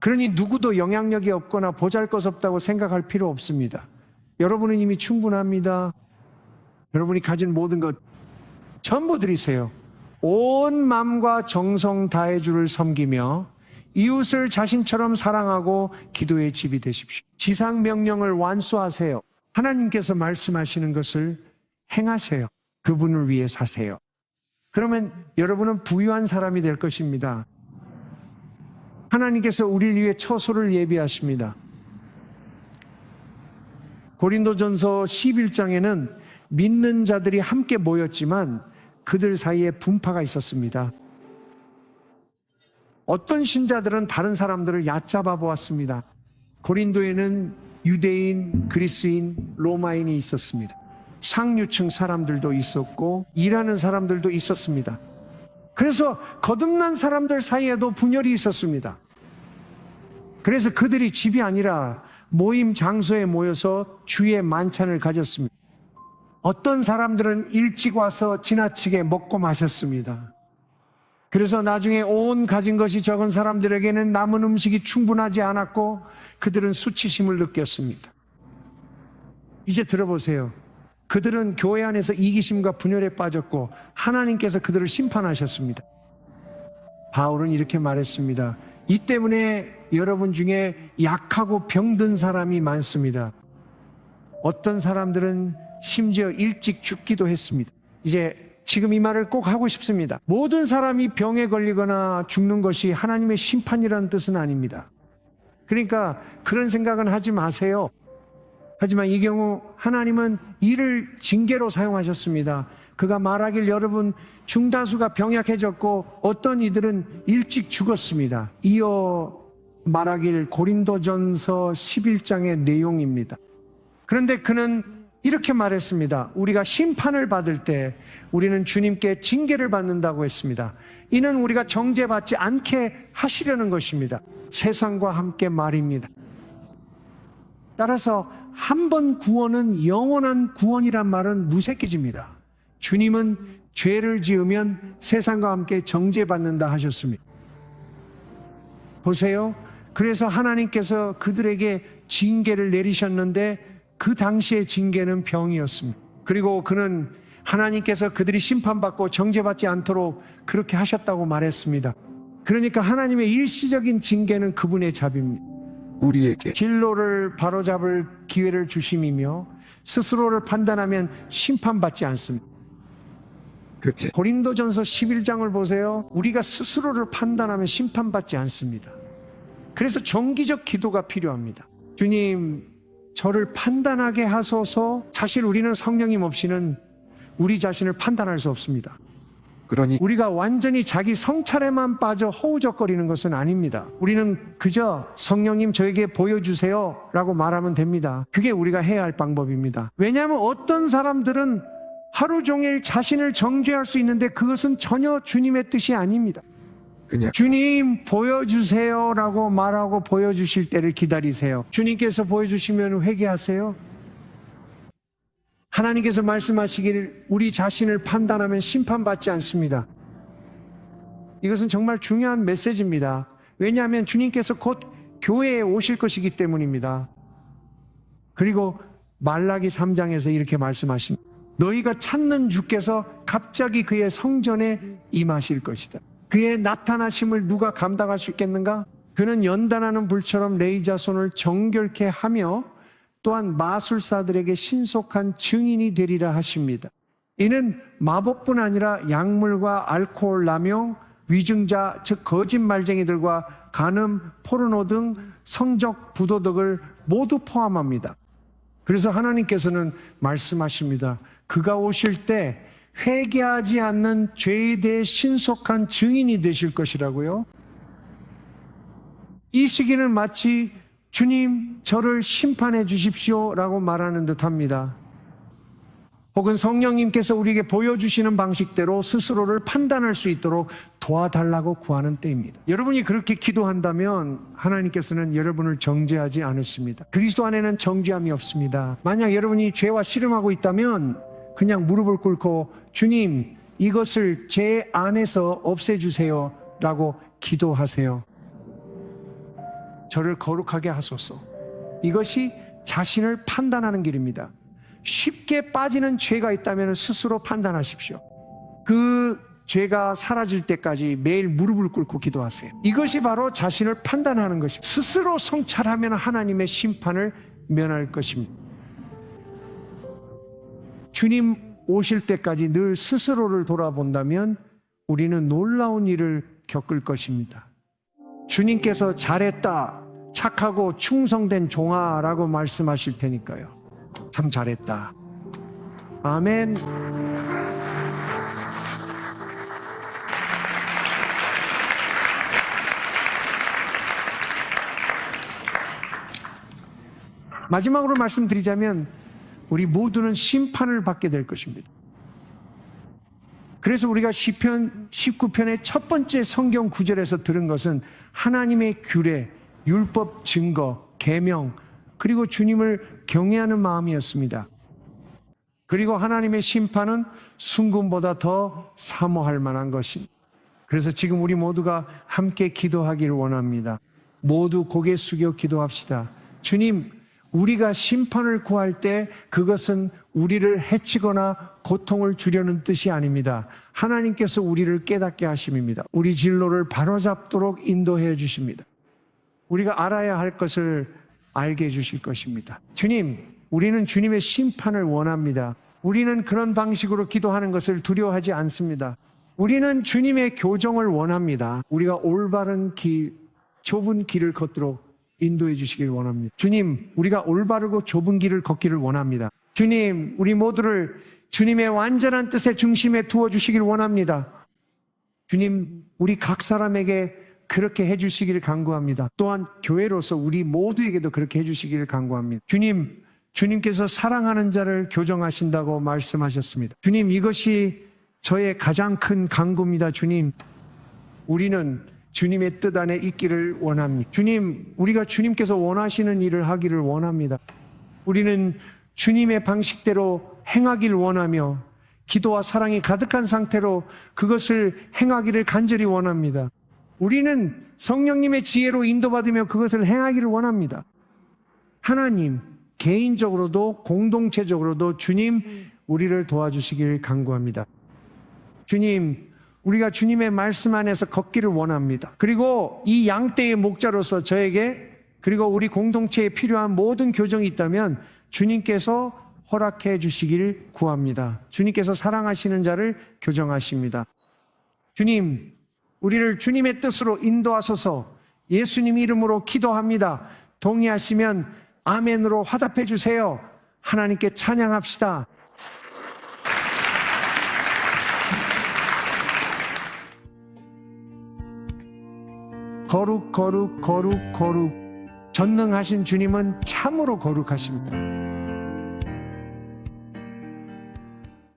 그러니 누구도 영향력이 없거나 보잘것없다고 생각할 필요 없습니다. 여러분은 이미 충분합니다. 여러분이 가진 모든 것 전부 드리세요. 온 마음과 정성 다해 주를 섬기며 이웃을 자신처럼 사랑하고 기도의 집이 되십시오. 지상 명령을 완수하세요. 하나님께서 말씀하시는 것을 행하세요. 그분을 위해 사세요. 그러면 여러분은 부유한 사람이 될 것입니다. 하나님께서 우리를 위해 처소를 예비하십니다. 고린도전서 11장에는 믿는 자들이 함께 모였지만 그들 사이에 분파가 있었습니다. 어떤 신자들은 다른 사람들을 얕잡아 보았습니다. 고린도에는 유대인, 그리스인, 로마인이 있었습니다. 상류층 사람들도 있었고 일하는 사람들도 있었습니다. 그래서 거듭난 사람들 사이에도 분열이 있었습니다. 그래서 그들이 집이 아니라 모임 장소에 모여서 주의 만찬을 가졌습니다. 어떤 사람들은 일찍 와서 지나치게 먹고 마셨습니다. 그래서 나중에 온 가진 것이 적은 사람들에게는 남은 음식이 충분하지 않았고 그들은 수치심을 느꼈습니다. 이제 들어보세요. 그들은 교회 안에서 이기심과 분열에 빠졌고 하나님께서 그들을 심판하셨습니다. 바울은 이렇게 말했습니다. 이 때문에 여러분 중에 약하고 병든 사람이 많습니다. 어떤 사람들은 심지어 일찍 죽기도 했습니다. 이제 지금 이 말을 꼭 하고 싶습니다. 모든 사람이 병에 걸리거나 죽는 것이 하나님의 심판이라는 뜻은 아닙니다. 그러니까 그런 생각은 하지 마세요. 하지만 이 경우 하나님은 이를 징계로 사용하셨습니다. 그가 말하길 여러분 중다수가 병약해졌고 어떤 이들은 일찍 죽었습니다. 이어 말하길 고린도전서 11장의 내용입니다. 그런데 그는 이렇게 말했습니다. 우리가 심판을 받을 때 우리는 주님께 징계를 받는다고 했습니다. 이는 우리가 정죄받지 않게 하시려는 것입니다. 세상과 함께 말입니다. 따라서 한 번 구원은 영원한 구원이란 말은 무색해집니다. 주님은 죄를 지으면 세상과 함께 정죄받는다 하셨습니다. 보세요. 그래서 하나님께서 그들에게 징계를 내리셨는데 그 당시의 징계는 병이었습니다. 그리고 그는 하나님께서 그들이 심판받고 정죄받지 않도록 그렇게 하셨다고 말했습니다. 그러니까 하나님의 일시적인 징계는 그분의 자비입니다. 우리에게 진로를 바로잡을 기회를 주심이며 스스로를 판단하면 심판받지 않습니다. 그게 고린도전서 11장을 보세요. 우리가 스스로를 판단하면 심판받지 않습니다. 그래서 정기적 기도가 필요합니다. 주님, 저를 판단하게 하소서. 사실 우리는 성령님 없이는 우리 자신을 판단할 수 없습니다. 그러니 우리가 완전히 자기 성찰에만 빠져 허우적거리는 것은 아닙니다. 우리는 그저 성령님 저에게 보여주세요 라고 말하면 됩니다. 그게 우리가 해야 할 방법입니다. 왜냐하면 어떤 사람들은 하루 종일 자신을 정죄할 수 있는데 그것은 전혀 주님의 뜻이 아닙니다. 그냥 주님 보여주세요 라고 말하고 보여주실 때를 기다리세요. 주님께서 보여주시면 회개하세요. 하나님께서 말씀하시기를 우리 자신을 판단하면 심판받지 않습니다. 이것은 정말 중요한 메시지입니다. 왜냐하면 주님께서 곧 교회에 오실 것이기 때문입니다. 그리고 말라기 3장에서 이렇게 말씀하십니다. 너희가 찾는 주께서 갑자기 그의 성전에 임하실 것이다. 그의 나타나심을 누가 감당할 수 있겠는가? 그는 연단하는 불처럼 레위 자손을 정결케 하며 또한 마술사들에게 신속한 증인이 되리라 하십니다. 이는 마법뿐 아니라 약물과 알코올 남용, 위증자 즉 거짓말쟁이들과 간음, 포르노 등 성적 부도덕을 모두 포함합니다. 그래서 하나님께서는 말씀하십니다. 그가 오실 때 회개하지 않는 죄에 대해 신속한 증인이 되실 것이라고요. 이 시기는 마치 주님 저를 심판해 주십시오 라고 말하는 듯합니다. 혹은 성령님께서 우리에게 보여주시는 방식대로 스스로를 판단할 수 있도록 도와달라고 구하는 때입니다. 여러분이 그렇게 기도한다면 하나님께서는 여러분을 정죄하지 않으십니다. 그리스도 안에는 정죄함이 없습니다. 만약 여러분이 죄와 씨름하고 있다면 그냥 무릎을 꿇고 주님 이것을 제 안에서 없애주세요 라고 기도하세요. 저를 거룩하게 하소서. 이것이 자신을 판단하는 길입니다. 쉽게 빠지는 죄가 있다면 스스로 판단하십시오. 그 죄가 사라질 때까지 매일 무릎을 꿇고 기도하세요. 이것이 바로 자신을 판단하는 것입니다. 스스로 성찰하면 하나님의 심판을 면할 것입니다. 주님 오실 때까지 늘 스스로를 돌아본다면 우리는 놀라운 일을 겪을 것입니다. 주님께서 잘했다, 착하고 충성된 종아라고 말씀하실 테니까요. 참 잘했다. 아멘. 마지막으로 말씀드리자면 우리 모두는 심판을 받게 될 것입니다. 그래서 우리가 시편 19편의 첫 번째 성경 구절에서 들은 것은 하나님의 규례, 율법 증거, 계명, 그리고 주님을 경외하는 마음이었습니다. 그리고 하나님의 심판은 순금보다 더 사모할 만한 것입니다. 그래서 지금 우리 모두가 함께 기도하기를 원합니다. 모두 고개 숙여 기도합시다. 주님, 우리가 심판을 구할 때 그것은 우리를 해치거나 고통을 주려는 뜻이 아닙니다. 하나님께서 우리를 깨닫게 하심입니다. 우리 진로를 바로잡도록 인도해 주십니다. 우리가 알아야 할 것을 알게 해 주실 것입니다. 주님, 우리는 주님의 심판을 원합니다. 우리는 그런 방식으로 기도하는 것을 두려워하지 않습니다. 우리는 주님의 교정을 원합니다. 우리가 올바른 길, 좁은 길을 걷도록 인도해 주시길 원합니다. 주님, 우리가 올바르고 좁은 길을 걷기를 원합니다. 주님, 우리 모두를 주님의 완전한 뜻의 중심에 두어 주시길 원합니다. 주님, 우리 각 사람에게 그렇게 해 주시기를 간구합니다. 또한 교회로서 우리 모두에게도 그렇게 해 주시기를 간구합니다. 주님, 주님께서 사랑하는 자를 교정하신다고 말씀하셨습니다. 주님, 이것이 저의 가장 큰 간구입니다. 주님, 우리는 주님의 뜻 안에 있기를 원합니다. 주님, 우리가 주님께서 원하시는 일을 하기를 원합니다. 우리는 주님의 방식대로 행하기를 원하며 기도와 사랑이 가득한 상태로 그것을 행하기를 간절히 원합니다. 우리는 성령님의 지혜로 인도받으며 그것을 행하기를 원합니다. 하나님, 개인적으로도 공동체적으로도 주님, 우리를 도와주시길 간구합니다. 주님, 우리가 주님의 말씀 안에서 걷기를 원합니다. 그리고 이 양떼의 목자로서 저에게 그리고 우리 공동체에 필요한 모든 교정이 있다면 주님께서 허락해 주시길 구합니다. 주님께서 사랑하시는 자를 교정하십니다. 주님, 우리를 주님의 뜻으로 인도하소서. 예수님 이름으로 기도합니다. 동의하시면 아멘으로 화답해 주세요. 하나님께 찬양합시다. 거룩 거룩 거룩 거룩. 전능하신 주님은 참으로 거룩하십니다.